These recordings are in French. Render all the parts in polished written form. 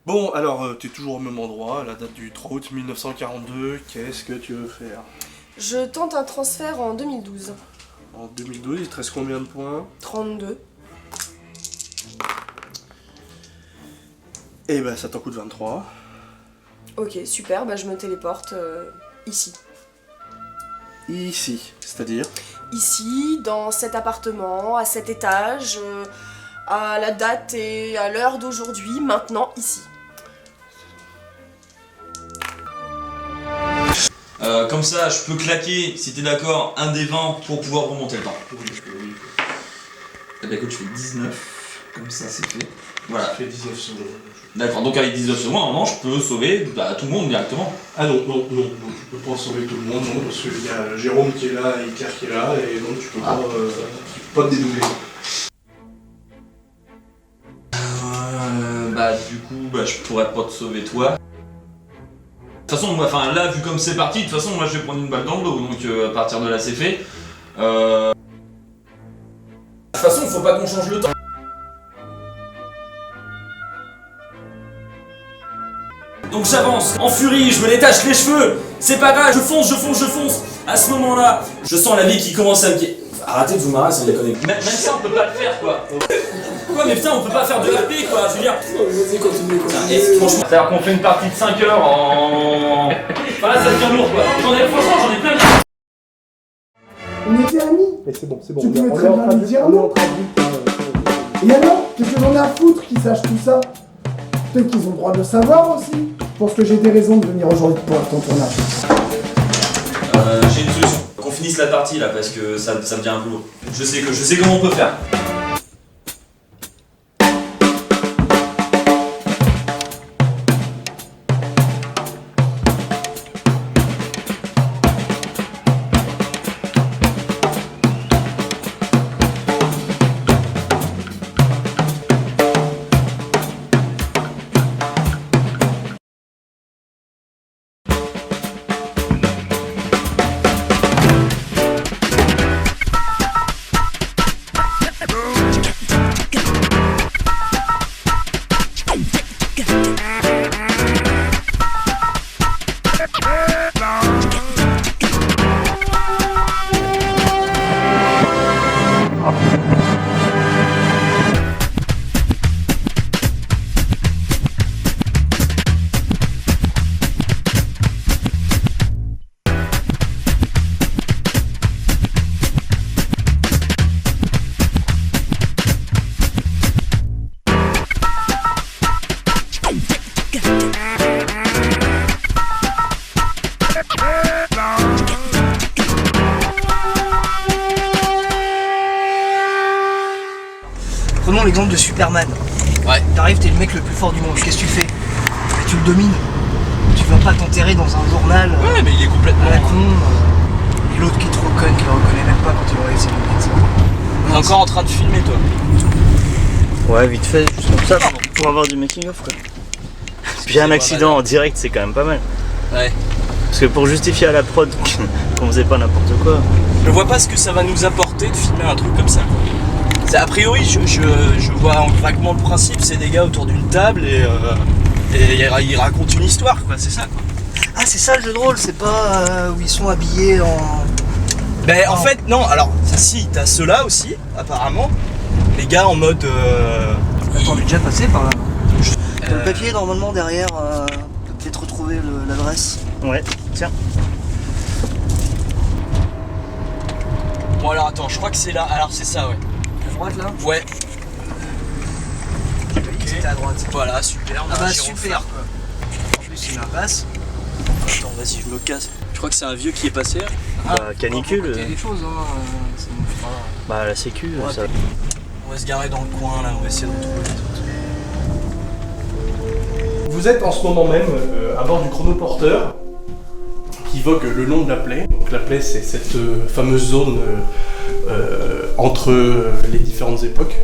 Bon, alors, t'es toujours au même endroit, à la date du 3 août 1942, qu'est-ce que tu veux faire? Je tente un transfert en 2012. En 2012, il te reste combien de points? 32. Eh ben, ça t'en coûte 23. Ok, super, bah je me téléporte ici. Ici, c'est-à-dire? Ici, dans cet appartement, à cet étage, à la date et à l'heure d'aujourd'hui, maintenant, ici. Comme ça, je peux claquer, si t'es d'accord, un des 20 pour pouvoir remonter le temps. Oui. Eh ben écoute, je fais 19, comme ça c'est fait. Voilà. Je fais 19 secondes. D'accord, donc avec 19 secondes, à un moment, je peux sauver tout le monde directement. Ah non, tu peux pas sauver tout le monde, non, parce qu'il y a Jérôme qui est là et Claire qui est là, et donc tu peux pas te dédoubler. Du coup, je pourrais pas te sauver toi. De toute façon, là, vu comme c'est parti, de toute façon, moi je vais prendre une balle dans le dos, donc à partir de là, c'est fait. De toute façon, faut pas qu'on change le temps. Donc j'avance, en furie, je me détache les cheveux, c'est pas grave, je fonce. À ce moment-là, je sens la vie qui commence à me... Arrêtez de vous marrer, sans déconner. Même ça, on peut pas le faire, quoi. Quoi, mais putain, on peut pas faire de RP, quoi, je veux dire... Vas-y, continue, Et franchement, c'est-à-dire qu'on fait une partie de 5 heures en... Enfin là, ça devient lourd, quoi. Franchement, j'en ai plein de... On était amis. Mais c'est bon. Tu pouvais très bien lui dire non. Et alors, qu'est-ce que j'en ai à foutre qu'ils sachent tout ça? Peut-être qu'ils ont le droit de le savoir aussi. Je pense que j'ai des raisons de venir aujourd'hui pour ton tournage. J'ai une solution. Qu'on finisse la partie là, parce que ça devient un peu lourd. Je sais comment on peut faire. Prenons l'exemple de Superman. Ouais. T'arrives, t'es le mec le plus fort du monde. Qu'est-ce que tu fais? Tu le domines. Tu vas pas t'enterrer dans un journal Ouais, mais il est complètement... à la con. Et l'autre qui est trop conne, qui le reconnaît même pas quand il aurait essayé de le mettre. On est encore en train de filmer, toi. Ouais, vite fait, juste comme ça, pour avoir du making of quoi. Puis un accident en direct, c'est quand même pas mal. Ouais. Parce que pour justifier à la prod qu'on faisait pas n'importe quoi. Je vois pas ce que ça va nous apporter de filmer un truc comme ça. A priori, je vois vaguement le principe, c'est des gars autour d'une table et ils racontent une histoire, quoi, c'est ça, quoi. Ah, c'est ça le jeu de rôle, c'est pas où ils sont habillés en... Ben en fait, non, alors, si, t'as ceux-là aussi, apparemment. Les gars en mode... Attends, on est déjà passé par là. T'as le papier normalement derrière, peut-être retrouver l'adresse. Ouais, tiens. Bon alors attends, je crois que c'est là, alors c'est ça, ouais. À droite là? Ouais. Je te dis que c'était à droite. Voilà, super. Ah bah super quoi. En plus il passe. Attends, vas-y, je me casse. Je crois que c'est un vieux qui est passé. Bah, canicule. Il y a des choses ça nous fera... Bah, la sécu, Ouais, ça. On va se garer dans le coin là, on va essayer de retrouver les autres. Vous êtes en ce moment même à bord du chronoporteur qui vogue le long de la plaie. Donc la plaie, c'est cette fameuse zone entre les différentes époques,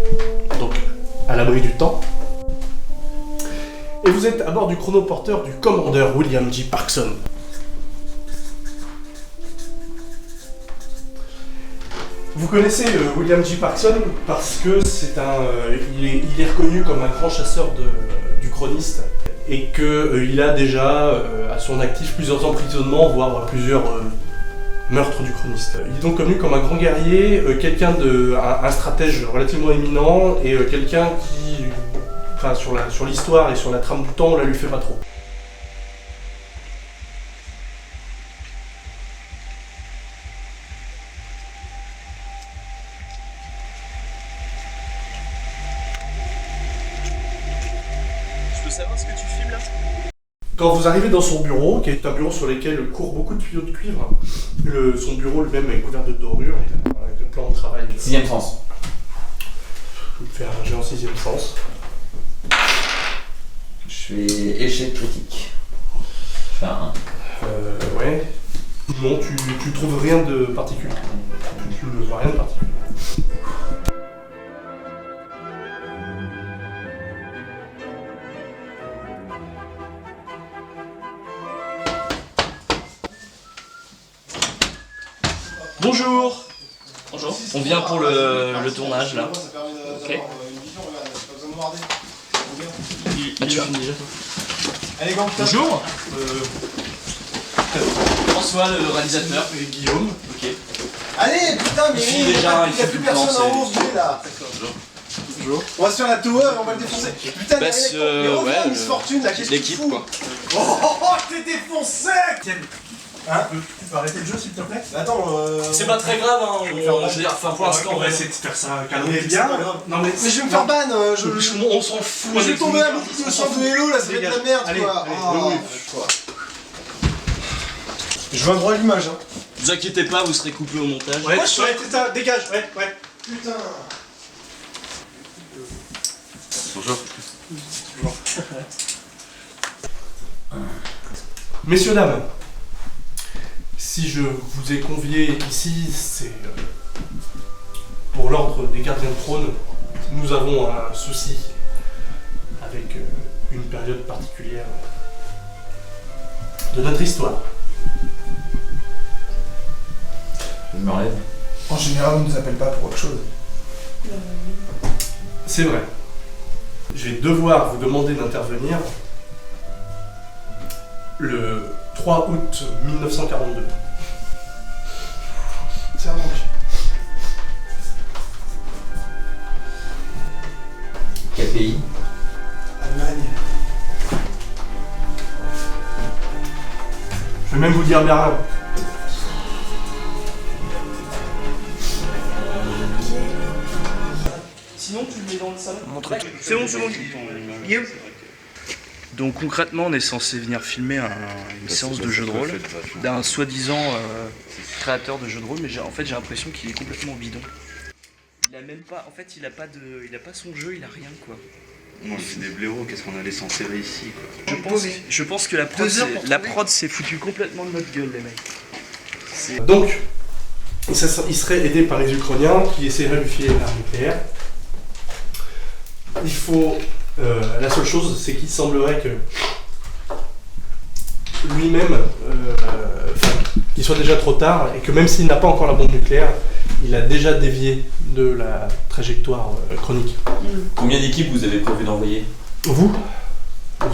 donc à l'abri du temps. Et vous êtes à bord du chronoporteur du commandeur William J. Parkson. Vous connaissez William J. Parkson parce que c'est il est reconnu comme un grand chasseur du chroniste. et qu'il a déjà à son actif plusieurs emprisonnements, voire plusieurs meurtres du chroniste. Il est donc connu comme un grand guerrier, un stratège relativement éminent et quelqu'un qui, enfin, sur l'histoire et sur la trame du temps, on la lui fait pas trop. Je peux savoir ce que tu filmes là? Quand vous arrivez dans son bureau, qui est un bureau sur lequel courent beaucoup de tuyaux de cuivre, son bureau lui-même est couvert de dorures, avec un plan de travail. 6ème sens. Je vais faire un jet en 6ème sens. Je fais échec critique. Je fais un 1. Ouais. Non, tu trouves rien de particulier. Tu ne vois rien de particulier. Bonjour. Bonjour. On vient pour le tournage là. Ok. Ah, tu filmes déjà toi? Allez, gang, Bonjour. François le réalisateur. Et Guillaume. Ok. Allez, putain, mais Il y a plus personne en 11 là. Bonjour. On va se faire la tower et on va le défoncer. Putain, Bah, mais reviens, Miss Fortune, là, qu'est-ce que tu l'équipe fous? quoi. Oh, t'es défoncé. Hein? Tu peux arrêter le jeu s'il te plaît? Attends, C'est pas très grave hein. Je veux dire, enfin pour l'instant on va essayer de faire ça calmer c'est bien. pas grave. Non mais je vais me faire ban, on s'en fout. je vais tomber à bout de centre de Hello, là, ça va être de la merde, Allez, quoi. allez, Oh, oui, quoi. Je veux un droit à l'image, hein. Vous inquiétez pas, vous serez coupé au montage. Ouais, c'est ça, dégage, ouais. Putain. Bonjour. Messieurs, dames, si je vous ai conviés ici, c'est pour l'ordre des gardiens de trône. Nous avons un souci avec une période particulière de notre histoire. Je me relève. En général, on nous appelle pas pour autre chose. C'est vrai. Je vais devoir vous demander d'intervenir le 3 août 1942. C'est un manque. Quel pays? Allemagne. Je vais même vous dire Berlin. Sinon tu le mets dans le salon. C'est bon, c'est bon. Guillaume. Donc concrètement on est censé venir filmer une séance de jeu de rôle d'un soi-disant créateur de jeu de rôle, mais en fait j'ai l'impression qu'il est complètement bidon. Il a même pas, en fait il a pas son jeu, il a rien quoi. Non, c'est des blaireaux, qu'est-ce qu'on allait s'enserrer ici quoi. Je pense que la prod s'est foutue complètement de notre gueule les mecs. Donc, il serait aidé par les Ukrainiens qui essaieraient de lui filer l'arme nucléaire. Il faut... la seule chose, c'est qu'il semblerait que lui-même, qu'il soit déjà trop tard, et que même s'il n'a pas encore la bombe nucléaire, il a déjà dévié de la trajectoire chronique. Combien d'équipes vous avez prévu d'envoyer? Vous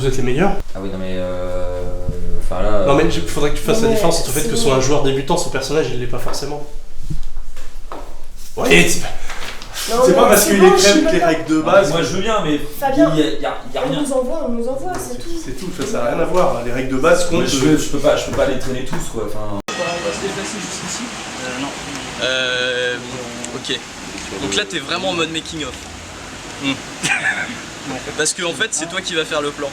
êtes les meilleurs. Ah oui, non mais enfin là... Non mais il faudrait que tu fasses la différence entre le fait que ce soit un joueur débutant, son personnage il l'est pas forcément. Ouais, c'est pas parce qu'il est crème que les règles de base. Moi je veux bien, mais Fabien, y a on rien. nous envoie, c'est tout. C'est tout, ça n'a rien à voir. Les règles de base comptent. Je peux pas les traîner tous quoi. Enfin... On va se déplacer jusqu'ici. Non. Ok. Donc là t'es vraiment en mode making of. Parce que en fait c'est toi qui vas faire le plan.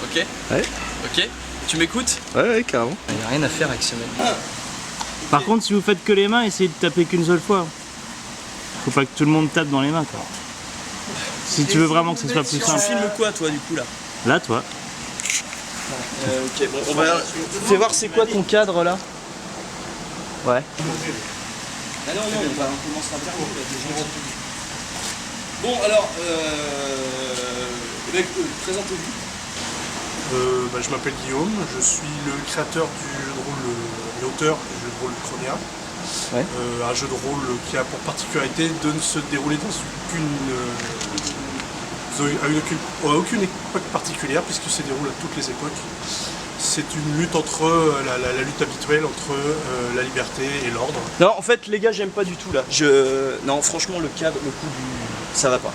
Ok? Ouais. Ok? Tu m'écoutes? Ouais, carrément. Il n'y a rien à faire avec ce mec. Par contre, si vous faites que les mains, essayez de taper qu'une seule fois. Faut pas que tout le monde tape dans les mains, quoi. Si tu veux vraiment que ce soit plus Tu simple. filmes quoi toi du coup là? Là, toi. Ok, bon, on va... Fais voir c'est quoi ton cadre là? Ouais. Ah non, on commence à terminer là, déjà. Bon alors, présentez-vous. Je m'appelle Guillaume, je suis le créateur du jeu de rôle, l'auteur du jeu de rôle Chronia. Ouais. Un jeu de rôle qui a pour particularité de ne se dérouler dans aucune à aucune époque particulière, puisque se déroule à toutes les époques. C'est une lutte entre la lutte habituelle entre la liberté et l'ordre. Non, en fait, les gars, j'aime pas du tout là. Non, franchement, le cadre, le coup du. Ça va pas.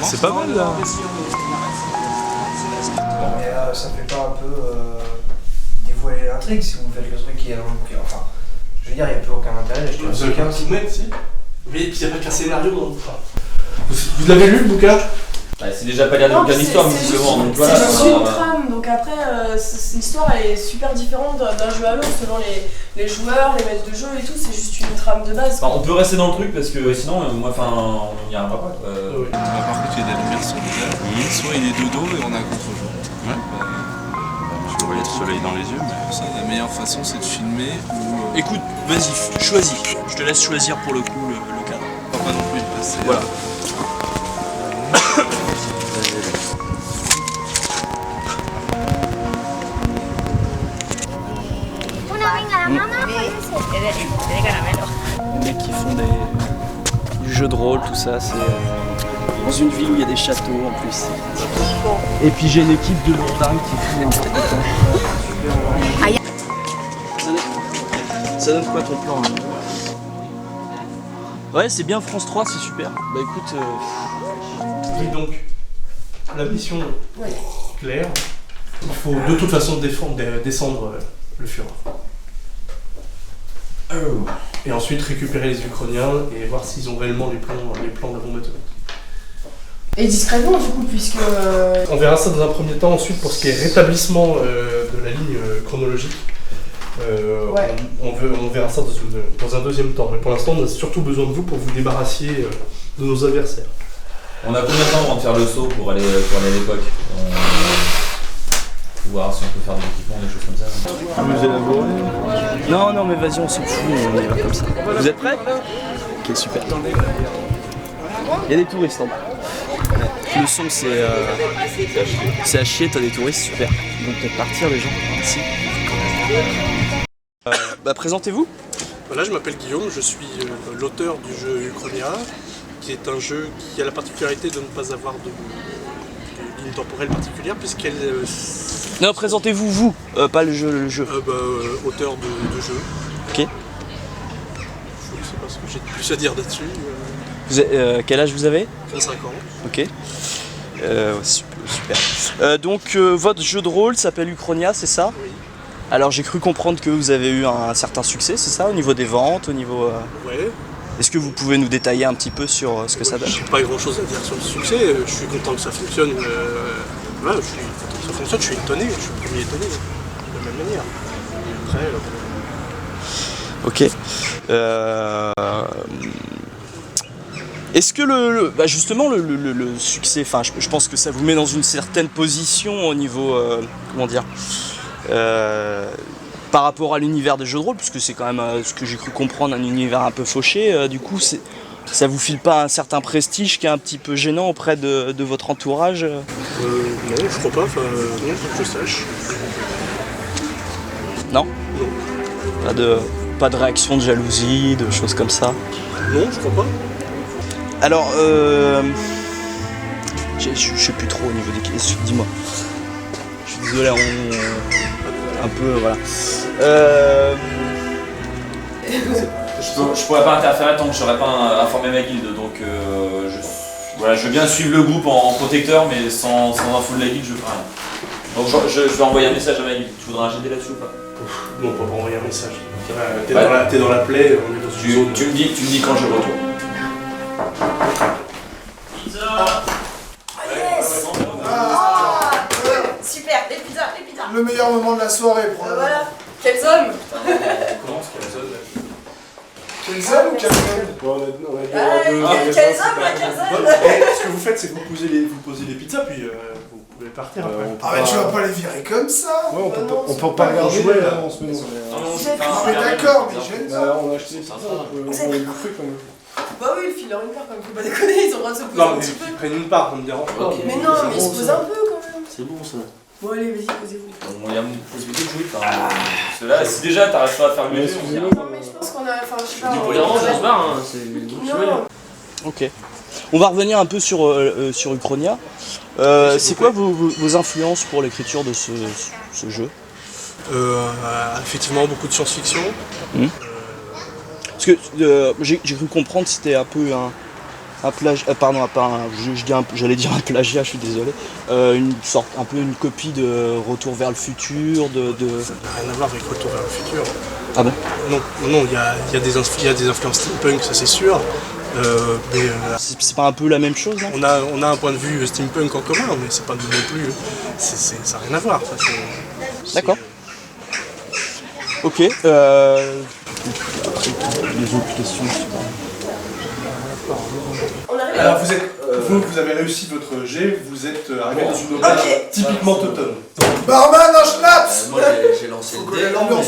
C'est pas mal là. Mais ça fait pas un peu dévoiler l'intrigue si vous faites le truc qui est. Enfin, je veux dire, il n'y a plus aucun intérêt. Vous avez un petit net, si. Mais il n'y a pas qu'un scénario dans le bouquin. Vous l'avez lu le bouquin? Bah, c'est déjà pas lire de l'histoire, mais visiblement. C'est juste une trame, donc après, l'histoire est super différente d'un jeu à l'autre selon les joueurs, les maîtres de jeu et tout, c'est juste une trame de base. Enfin, on peut rester dans le truc parce que sinon, moi, on n'y arrivera pas. Par contre, il y a de la lumière sur le visage. Soit il est de dos et on a un contre-jour. Je voyais le soleil dans les yeux, mais ça, la meilleure façon, c'est de filmer ou. Écoute, vas-y, choisis. Je te laisse choisir pour le coup le cadre. Pas non plus de passer. Voilà. Les mecs qui font du jeu de rôle, tout ça, c'est dans une ville où il y a des châteaux en plus. Et puis j'ai une équipe de lourdards qui fait un peu de temps. Ça donne quoi ton plan là? Ouais, c'est bien France 3, c'est super. Bah écoute. Et donc, la mission claire, il faut de toute façon descendre le Furin. Et ensuite récupérer les Ukrainiens et voir s'ils ont réellement les plans de la bombe atomique. Et discrètement du coup, puisque... On verra ça dans un premier temps. Ensuite, pour ce qui est rétablissement de la ligne chronologique, on verra ça dans un deuxième temps. Mais pour l'instant, on a surtout besoin de vous pour vous débarrassiez de nos adversaires. On a combien de temps avant de faire le saut pour aller à l'époque? Voir si on peut faire des équipements, des choses comme ça. Non, mais vas-y, on s'en fout, on y va comme ça. Vous êtes prêts? Ok, super. Il y a des touristes en bas. Le son, c'est à chier, t'as des touristes, super. Ils vont peut-être partir, les gens. Merci. Présentez-vous. Voilà, je m'appelle Guillaume, je suis l'auteur du jeu Uchronia, qui est un jeu qui a la particularité de ne pas avoir de ligne temporelle particulière, puisqu'elle... Non, présentez-vous, vous, pas le jeu. Auteur de jeu. Ok. Je ne sais pas ce que j'ai de plus à dire là-dessus. Vous avez, quel âge vous avez? 25 ans. Ok. Super. Donc, votre jeu de rôle s'appelle Uchronia, c'est ça? Oui. Alors, j'ai cru comprendre que vous avez eu un certain succès, c'est ça? Au niveau des ventes, au niveau... Ouais. Est-ce que vous pouvez nous détailler un petit peu sur ce que ça donne? J'ai pas grand-chose à dire sur le succès. Je suis content que ça fonctionne. Voilà, je suis content que ça fonctionne. Je suis étonné. Je suis le premier étonné. De la même manière. Après... Ok. Est-ce que justement le succès, enfin je pense que ça vous met dans une certaine position au niveau, comment dire, par rapport à l'univers des jeux de rôle, puisque c'est quand même ce que j'ai cru comprendre, un univers un peu fauché, du coup ça vous file pas un certain prestige qui est un petit peu gênant auprès de votre entourage? Non, je crois pas, non, que je sache. Non? Non. Pas de réaction de jalousie, de choses comme ça? Non, je crois pas. Alors, je sais plus trop au niveau des questions, dis-moi. Je suis désolé, un peu, voilà. Je pourrais pas interférer tant que j'aurais pas informé ma guilde, donc je veux bien suivre le groupe en protecteur, mais sans info de la guilde, je ferai rien. Donc je vais envoyer un message à ma guilde. Tu voudrais un GD là-dessus ou pas? Non, pas envoyer un message. T'es dans la plaie, on est dans une zone. Tu me dis quand je retourne. Super, les pizzas. Le meilleur moment de la soirée, probablement. Voilà, quels hommes. Comment est-ce qu'elle zone là? Quels hommes ou quels Ce que vous faites, c'est que vous posez les pizzas, puis vous pouvez partir après. Ah mais tu vas pas les virer comme ça. Ouais, on peut pas regarder jouer là. en ce moment. Mais d'accord, mais j'aime ça. On a acheté des pizzas, on peut les bouffer quand même. Bah oui, ils filent leur une part quand même, faut pas déconner, ils ont le droit de se poser Non, un mais petit peu. ils prennent une part, on me dérange pas. Mais non, mais ils se posent un peu quand même. C'est bon ça. Bon allez, vas-y, posez-vous. Il y a une possibilité de jouer. Parce que là, si déjà t'arrives pas à faire le jeu, Non mais je pense qu'on a... Enfin, je sais pas... on se barre, hein. Non. Ok. On va revenir un peu sur Uchronia. C'est quoi vos influences pour l'écriture de ce jeu? Effectivement, beaucoup de science-fiction. Parce que j'ai cru comprendre que c'était un peu un plagiat, j'allais dire un plagiat, je suis désolé, une sorte, un peu une copie de Retour vers le futur, Ça n'a rien à voir avec Retour vers le futur. Ah bon? Non, il y a des influences steampunk, ça c'est sûr. Mais c'est pas un peu la même chose, non? On a un point de vue steampunk en commun, mais c'est pas non plus. Ça n'a rien à voir. D'accord. Ok. Après, les autres questions. Alors vous avez réussi votre jet, vous êtes arrivé dans une auberge typiquement Totem. Barman, un schnaps. Moi j'ai lancé le dé, l'ambiance.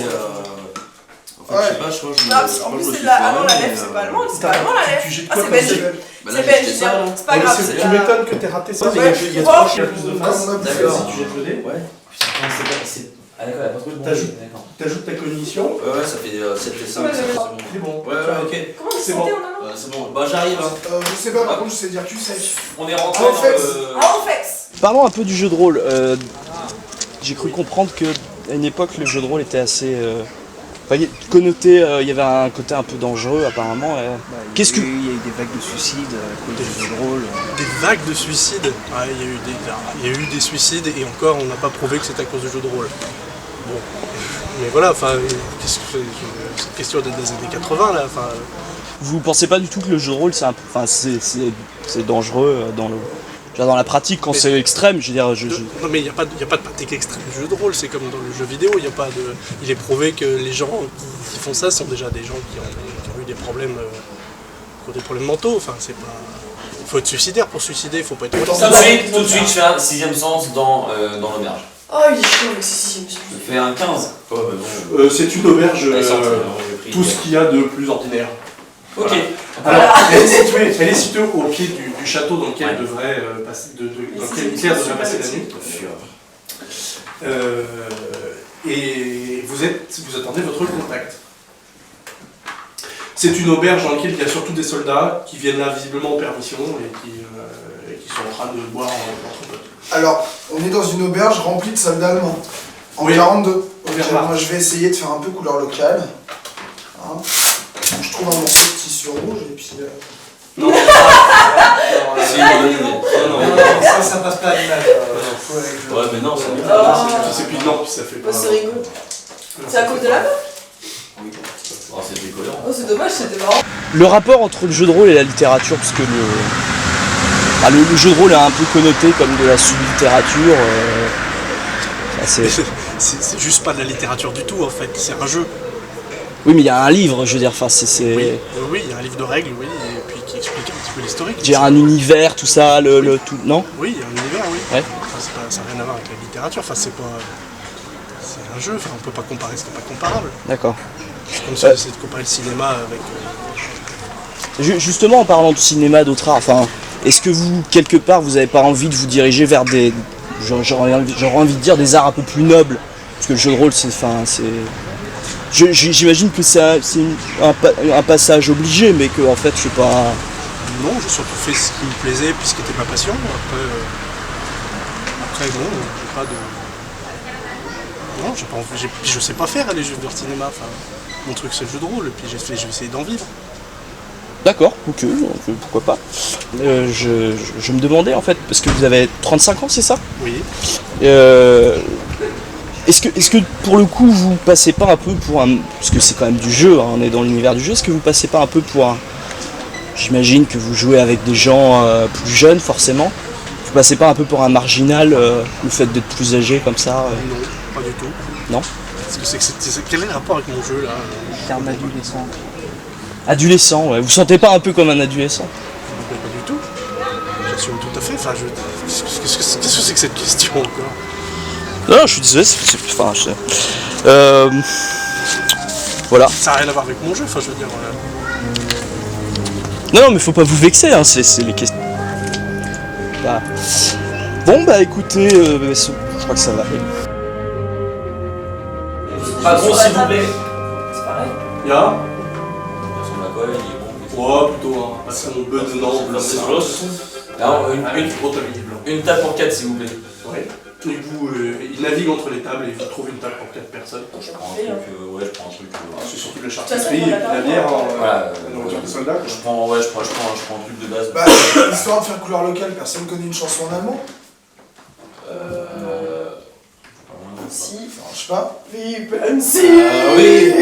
En fait, je sais pas, je crois que je En plus, c'est de la. Ah non, la lèvre, c'est pas allemand, c'est pas allemand la lèvre. Ah, c'est belge. Bah là, C'est j'ai belge, jeté ça. c'est pas grave. Tu m'étonnes que t'aies raté ça. Ouais, Il y a trois qui a plus de face. D'accord. Si tu jettes le dé, Ouais. Putain, c'est. Ah d'accord, il y a pas trop de bon. t'ajoutes ta cognition. Ouais, ça fait 7 et 5, C'est bon. Ouais, ok. Comment vous C'est sentez bon. en allemand? C'est bon, bah j'arrive. Hein. Je sais pas, par contre, je sais dire tu sais. On est rentré En dans fait, le. Ah, on fex. Parlons un peu du jeu de rôle. J'ai cru comprendre qu'à une époque, le jeu de rôle était assez connoté, il y avait un côté un peu dangereux apparemment. Qu'est-ce que... Il y a eu des vagues de suicides à cause du jeu de rôle. Des vagues de suicides. Ouais, il y a eu des suicides et encore on n'a pas prouvé que c'était à cause du jeu de rôle. Bon. Mais voilà, enfin, qu'est-ce que cette question des années 80 là, enfin. Vous pensez pas du tout que le jeu de rôle c'est dangereux dans la pratique quand c'est extrême, je veux dire. Non mais il n'y a pas de pratique extrême du jeu de rôle, c'est comme dans le jeu vidéo, il est prouvé que les gens qui font ça sont déjà des gens qui ont eu des problèmes, mentaux, enfin c'est pas... Il faut être suicidaire pour suicider, il faut pas être... Tout de suite, je fais un 6ème sens dans l'auberge. Oh, il est chaud avec ses 6ème. Je fais un 15. Oh, bah bon. C'est une auberge, tout ce qu'il y a de plus ordinaire. Ok. Voilà. Alors, elle est située au pied du château dans lequel devrait passer, dans lequel Claire devrait passer la nuit. Et vous attendez votre contact. C'est une auberge dans laquelle il y a surtout des soldats qui viennent là visiblement en permission et qui sont en train de boire entre potes. Alors, on est dans une auberge remplie de soldats allemands. En 42. Moi, je vais essayer de faire un peu couleur locale. Hein. Je trouve un morceau de tissu rouge et puis... Non, non, ça passe pas à l'image. Ouais, mais non, c'est puis non, ça fait pas... C'est rigolo. C'est à cause de la meuf? Oui. Oh, c'est décollant. Oh, c'est dommage, c'était marrant. Le rapport entre le jeu de rôle et la littérature, parce que le jeu de rôle est un peu connoté comme de la sub-littérature. C'est juste pas de la littérature du tout en fait, c'est un jeu. Oui, mais il y a un livre, je veux dire, enfin c'est... Oui, il y a un livre de règles, oui, et puis qui explique un petit peu l'historique. Il y a un univers, tout ça, tout, non? Oui, il y a un univers, oui. Ouais. Enfin, ça n'a rien à voir avec la littérature, enfin c'est pas... C'est un jeu, enfin on peut pas comparer ce qui n'est pas comparable. D'accord. C'est comme si on essayait de comparer le cinéma avec... Justement, en parlant de cinéma, d'autres arts, enfin, est-ce que vous, quelque part, vous n'avez pas envie de vous diriger vers des... J'aurais envie de dire des arts un peu plus nobles? Parce que le jeu de rôle, c'est... J'imagine que c'est un passage obligé, mais que en fait, je sais pas... Non, j'ai surtout fait ce qui me plaisait, puis ce qui était ma passion. Après non, j'ai pas de... Non, j'ai pas envie... Je sais pas faire les jeux de cinéma, enfin... Mon truc c'est le jeu de rôle, et puis je vais essayer d'en vivre. D'accord, ok, pourquoi pas. Je me demandais en fait, parce que vous avez 35 ans, c'est ça? Oui. Est-ce que pour le coup vous passez pas un peu pour un... Parce que c'est quand même du jeu, hein, on est dans l'univers du jeu, est-ce que vous passez pas un peu pour un... J'imagine que vous jouez avec des gens plus jeunes forcément. Vous passez pas un peu pour un marginal, le fait d'être plus âgé comme ça Non, pas du tout. Non? Quel est le rapport avec mon jeu là? C'est un adolescent. Adolescent, ouais. Vous sentez pas un peu comme un adolescent? Pas du tout. J'assume tout à fait. Enfin, qu'est-ce que c'est que cette question encore? Non, je suis désolé, voilà. Ça n'a rien à voir avec mon jeu, enfin je veux dire... Non, mais faut pas vous vexer, hein, c'est les questions... Bah. Bon, bah écoutez, je crois que ça va aller. Patron, s'il vous plaît. C'est pareil. Ya? Il ressemble à quoi, il est bon, Ouais, plutôt un passion bedonnant, blanc. Alors, gros tablier blanc. une table pour 4 s'il vous plaît. Ouais. Et vous, il navigue entre les tables et vous trouvez une table pour 4 personnes. Je prends un truc, ouais, je prends un truc. C'est surtout la De toute charcuterie, façon, la bière, Voilà, la nourriture de soldats. je prends un truc de base. Bah, histoire de faire couleur locale, personne connaît une chanson en allemand? Si. Enfin, je sais pas. Si. Oui.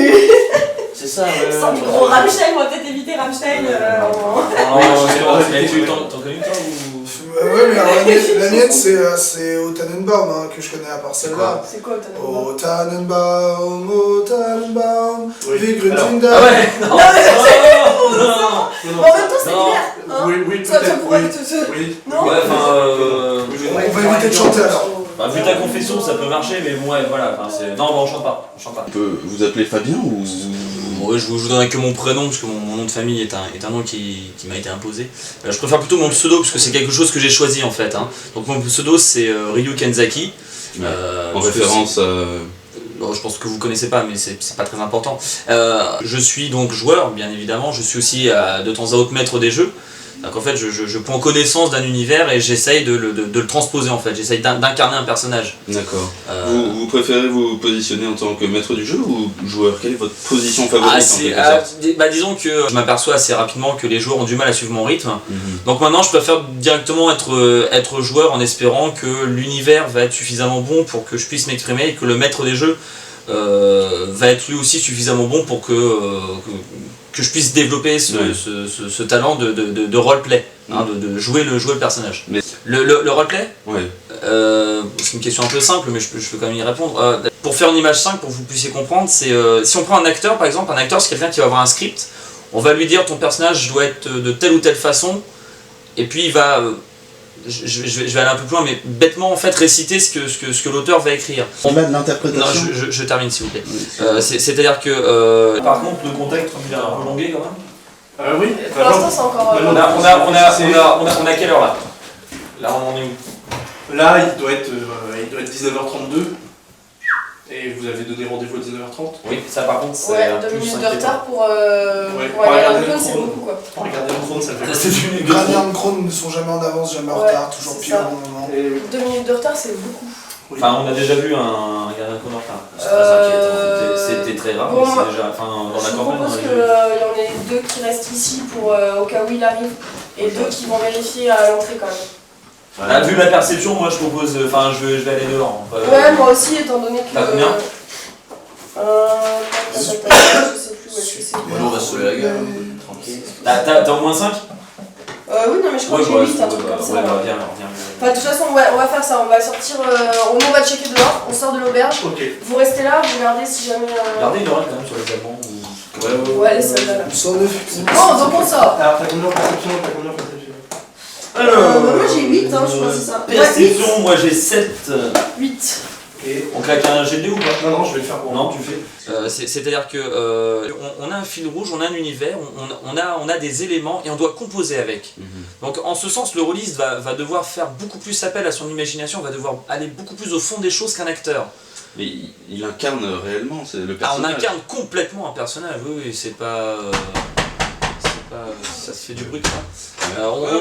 C'est ça, ouais. Sans du gros Rammstein, on va peut-être éviter Rammstein. Mais tu t'en connais toi ou... Ouais, mais alors, la mienne c'est au Tannenbaum hein, que je connais à part celle-là. C'est quoi au Tannenbaum? Au Tannenbaum, au Tannenbaum, wie grün Ah ouais. Non, En même temps, c'est l'hiver. Hein. Oui, Ça peut-être. pourrait Oui. te... Oui. Non. Ouais, On va éviter de chanter alors. Bah, vu ta confession, ça peut marcher, mais bon, ouais, voilà. C'est... Non, bah, on chante pas. On peut vous appeler Fabien ou... Ouais, je vous donnerai que mon prénom, parce que mon nom de famille est un nom qui m'a été imposé. Je préfère plutôt mon pseudo, parce que c'est quelque chose que j'ai choisi en fait. Hein. Donc mon pseudo c'est Ryu Kenzaki. En référence à... Bon, je pense que vous connaissez pas, mais c'est pas très important. Je suis donc joueur, bien évidemment. Je suis aussi de temps à autre maître des jeux. Donc en fait, je prends connaissance d'un univers et j'essaye de le transposer en fait. J'essaye d'incarner un personnage. D'accord. Vous préférez vous positionner en tant que maître du jeu ou joueur? Quelle est votre position favorite bah, disons que je m'aperçois assez rapidement que les joueurs ont du mal à suivre mon rythme. Donc maintenant, je préfère directement être joueur en espérant que l'univers va être suffisamment bon pour que je puisse m'exprimer et que le maître des jeux va être lui aussi suffisamment bon pour que je puisse développer ce talent de roleplay, hein, de jouer le personnage. Mais... Le roleplay, ouais. C'est une question un peu simple, mais je peux quand même y répondre. Pour faire une image simple, pour que vous puissiez comprendre, c'est si on prend un acteur par exemple, un acteur c'est quelqu'un qui va avoir un script, on va lui dire ton personnage doit être de telle ou telle façon, et puis il va... Je vais aller un peu plus loin, mais bêtement en fait réciter ce que l'auteur va écrire. On met de l'interprétation. Non, je termine s'il vous plaît. C'est-à-dire que... Par contre, le contexte, il est un peu longué quand même. Oui. Pour l'instant, c'est encore... On a quelle heure là? Là, on en est où? Là, il doit être 19h32. Et vous avez donné rendez-vous à 19h30? Oui, ça par contre, c'est... Ouais, 2 minutes de retard pour regarder le chrono, c'est beaucoup quoi. Pour regarder le chrono, ça fait Les gardiens de chrono ne sont jamais en avance, jamais en retard, toujours pile au bon moment. 2 minutes de retard, c'est beaucoup. Enfin, on a déjà vu un gardien de chrono en retard. C'est pas ça qui est... C'était très rare, mais c'est déjà... Enfin, dans la campagne, je propose qu'il y en ait 2 qui restent ici pour au cas où il arrive, et 2 qui vont vérifier à l'entrée quand même. Voilà. Vu la perception, moi je propose, enfin je vais aller dehors. Ouais, moi aussi, étant donné que... T'as combien? Je sais plus où est-ce que c'est. On va se lever la gueule, tranquille. T'as au moins 5? Oui, non, mais je crois que j'ai 8, un truc comme ça. Ouais, bah viens. Enfin, de toute façon, on va faire ça, on va sortir, on va checker dehors, on sort de l'auberge. Vous restez là, vous regardez si jamais... Regardez, il y aura quand même sur les Allemands ou... Ouais, les soldats là. On sort de... Bon, donc on sort. Alors, t'as combien en perception? Moi j'ai 8, hein, je crois que c'est ça. Perception, moi j'ai 7. 8. On claque un GD ou pas? Non, je vais le faire pour non, tu fais. C'est-à-dire que on a un fil rouge, on a un univers, on a des éléments et on doit composer avec. Donc en ce sens, le rôliste va devoir faire beaucoup plus appel à son imagination, va devoir aller beaucoup plus au fond des choses qu'un acteur. Mais il incarne réellement, c'est le personnage. On incarne complètement un personnage, oui, c'est pas... ça se fait du bruit, ça.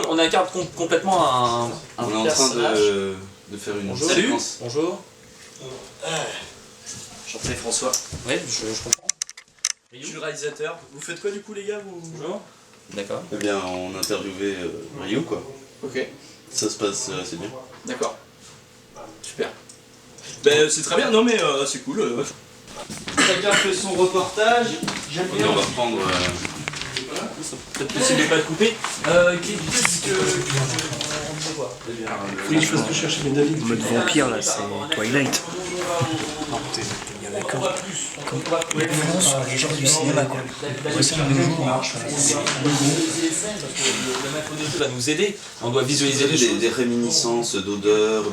On incarne complètement un on est en personnage. train de faire une Bonjour. séquence. Bonjour. Enchanté François. Oui, je comprends. Je suis le réalisateur. Vous faites quoi du coup les gars vous... Bonjour. D'accord. Eh bien, on interviewait Ryu quoi. Ok. Ça se passe assez bien. D'accord. Super. Ben c'est très bien, non mais c'est cool. Chacun fait son reportage. J'aime bien. On va reprendre... C'est peut-être possible de pas te couper. Qu'est-ce que... Oui, je fasse de chercher mes David. Le mode vampire là, c'est Twilight. Non, t'es bien d'accord. Comme les conférences sur les genres du cinéma, quoi. Ouais, ça, de nos jours, va nous aider, on doit visualiser les choses. Des réminiscences d'odeurs,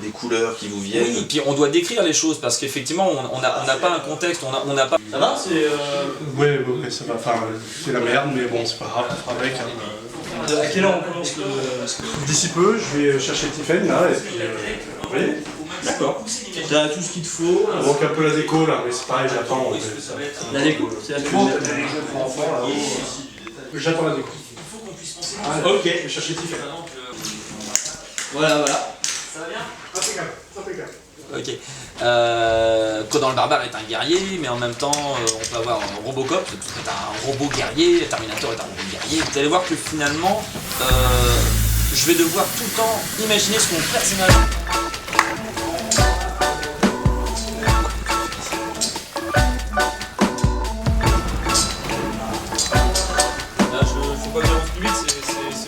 des couleurs qui vous viennent. Oui, et puis on doit décrire les choses parce qu'effectivement on n'a pas un contexte, on n'a pas... Ça va? Ouais, ça va, enfin, c'est la merde, mais bon, c'est pas grave, on fera avec. Hein. À quelle heure on commence le... D'ici peu, je vais chercher Tiffen là, et puis... vous voyez? D'accord. T'as tout ce qu'il te faut. Il manque un peu la déco là, mais c'est pareil, j'attends. La déco, c'est la déco. T'as des jeux pour enfants là-haut. J'attends la déco. Il faut qu'on puisse penser. Ok, je vais chercher Tiffany. Voilà. Ça va bien? Impeccable. Ok. Conan le barbare est un guerrier, mais en même temps, on peut avoir un Robocop, qui est un robot guerrier, Terminator est un robot guerrier. Vous allez voir que finalement, je vais devoir tout le temps imaginer ce que mon personnage.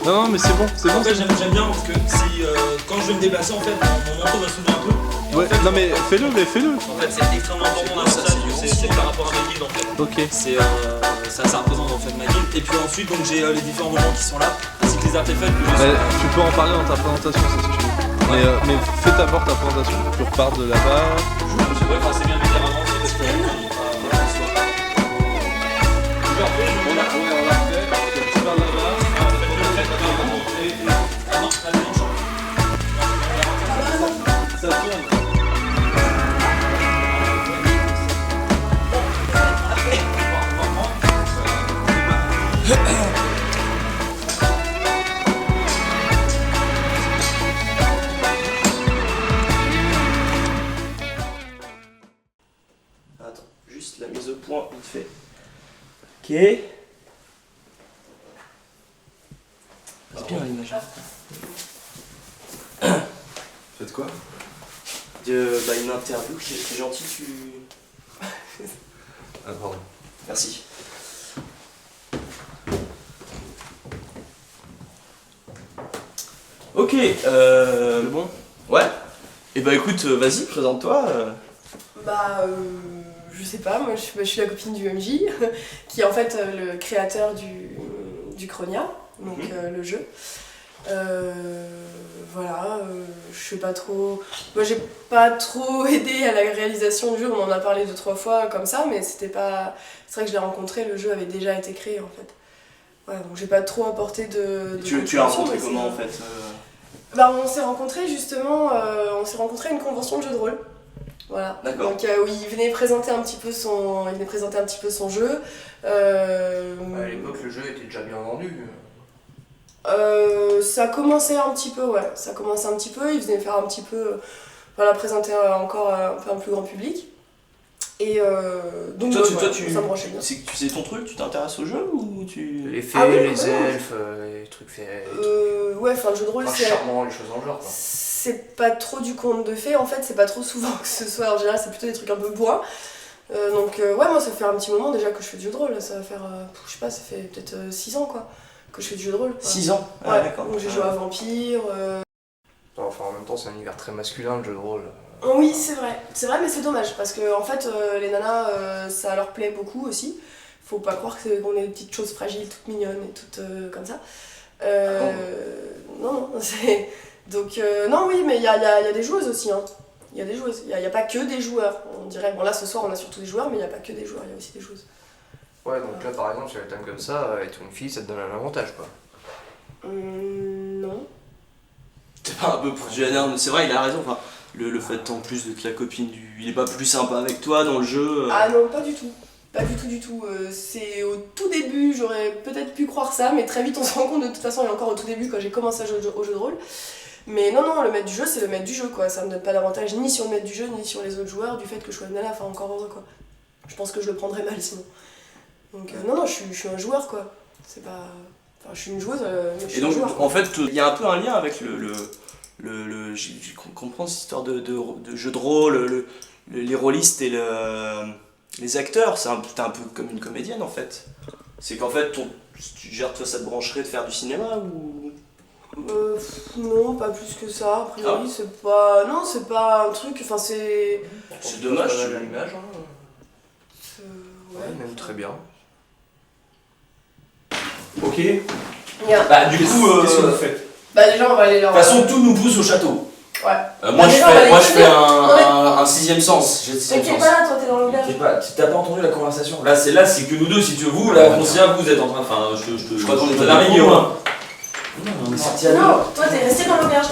Non, mais c'est bon. En fait, j'aime bien parce que si, quand je vais me déplacer, en fait, mon manteau va s'ouvrir un peu. Ouais, non mais fais-le. En fait, c'est extrêmement important dans ça, c'est par rapport à ma guilde en fait. Ok. Ça représente en fait ma guilde. Et puis ensuite, donc j'ai les différents moments qui sont là, ainsi que les artefacts que j'ai. Tu peux en parler dans ta présentation si tu veux. Mais fais d'abord ta présentation. Tu repars de là-bas. Ouais, enfin, c'est bien de le dire avant, c'est parce que. Ça tourne. Attends, juste la mise au point vite fait. Ok. C'est bien l'image. Faites quoi? Une interview qui est très gentille, tu. Ah, pardon. Merci. Ok, bon. Ouais. Et bah écoute, vas-y, présente-toi. Je sais pas, moi je suis la copine du MJ, qui est en fait le créateur du Chronia, donc le jeu. Voilà, je sais pas trop. Moi j'ai pas trop aidé à la réalisation du jeu, on en a parlé 2-3 fois comme ça, mais c'était pas. C'est vrai que je l'ai rencontré, le jeu avait déjà été créé en fait. Ouais, donc j'ai pas trop apporté de. Tu l'as rencontré comment en fait On s'est rencontrés justement, on s'est rencontrés à une convention de jeu de rôle. Voilà. D'accord. Donc où il venait présenter un petit peu son jeu. À l'époque le jeu était déjà bien vendu. Ça commençait un petit peu, ouais. Ça commençait un petit peu, il venait faire un petit peu, présenter encore un peu un plus grand public. Et donc toi, ça me branchait bien. Tu sais ton truc, tu t'intéresses au jeu ou tu... Les fées, les elfes, les trucs faits. Ouais, enfin le jeu de rôle c'est... charmant, les choses en genre quoi. C'est pas trop du conte de fées, en fait c'est pas trop souvent que ce soit, en général c'est plutôt des trucs un peu bois. Donc moi ça fait un petit moment déjà que je fais du jeu de rôle, ça va faire, je sais pas, ça fait peut-être 6 ans quoi, que je fais du jeu de rôle. 6 ans? Ouais, d'accord. Donc j'ai joué à Vampire. Enfin en même temps c'est un univers très masculin le jeu de rôle. Oui c'est vrai mais c'est dommage parce que en fait les nanas ça leur plaît beaucoup aussi. Faut pas croire qu'on ait des petites choses fragiles, toutes mignonnes et toutes comme ça. Non, c'est... Donc non oui mais il y a des joueuses aussi hein. Il y a des joueuses, il y a pas que des joueurs. On dirait, bon là ce soir on a surtout des joueurs mais il y a pas que des joueurs, il y a aussi des joueuses. Ouais donc là par exemple sur les thèmes comme ça, être une fille ça te donne un avantage quoi. Non. T'es pas un peu prudent, c'est vrai il a raison, enfin, le fait en plus d'être la copine du... Il est pas plus sympa avec toi dans le jeu Ah non pas du tout. Pas du tout. C'est au tout début, j'aurais peut-être pu croire ça, mais très vite on se rend compte de toute façon, et encore au tout début quand j'ai commencé à jouer au jeu de rôle. Mais non, le maître du jeu c'est le maître du jeu quoi, ça me donne pas d'avantage ni sur le maître du jeu ni sur les autres joueurs du fait que je sois une nana, enfin encore heureux quoi. Je pense que je le prendrais mal sinon. Donc non, je suis un joueur quoi. C'est pas... Enfin je suis une joueuse, mais je suis Et donc un joueur. en fait il y a un peu un lien avec j'ai compris cette histoire de jeu de rôle, les rôlistes et les acteurs, t'es un peu comme une comédienne en fait. C'est qu'en fait, tu gères, toi, ça te brancherait de faire du cinéma ou... Non, pas plus que ça, a priori, c'est pas... Non, c'est pas un truc, enfin c'est... C'est dommage, c'est pas l'image hein. Ouais, même très bien. Ok. Bah du coup, qu'est-ce que vous faites? Bah déjà on va aller leur... De toute façon, tout nous pousse au château. Ouais. Moi, je fais un sixième sens. T'inquiète pas là, toi t'es dans l'auberge. T'as pas entendu la conversation? Là, c'est que nous deux, si tu veux. Vous, là, Foncia, vous êtes en train. Enfin, je crois qu'on est pas d'arriver au moins. Non, on est sorti à deux. Non, toi t'es resté dans l'auberge.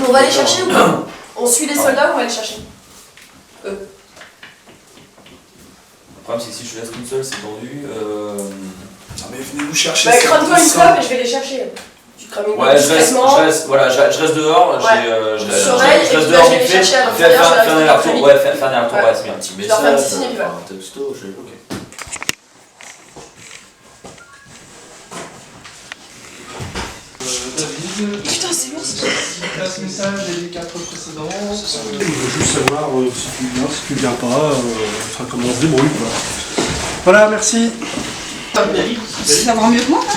On va aller chercher ou pas? On suit les soldats ou on va aller chercher? Le problème, c'est que si je laisse toute seule, c'est tendu. mais venez nous chercher. Bah, c'est crame-toi une ça. fois, mais je vais les chercher. Tu te crames une Ouais, je reste dehors, Ouais. je Surveille, reste et puis dehors là, je vais vite les fait, chercher à faire l'intérieur, un aller-retour, je ouais, faire un aller-retour, Ouais. ouais, c'est bien, un petit Je leur fais un message, petit signe, et puis voilà. un texto, ok. David, Putain, c'est bon, c'est t'as ce message des 4 précédents. Il veut juste savoir si tu viens, si tu viens pas, enfin comment on se débrouille quoi. Voilà, merci. Ça va mieux que moi là?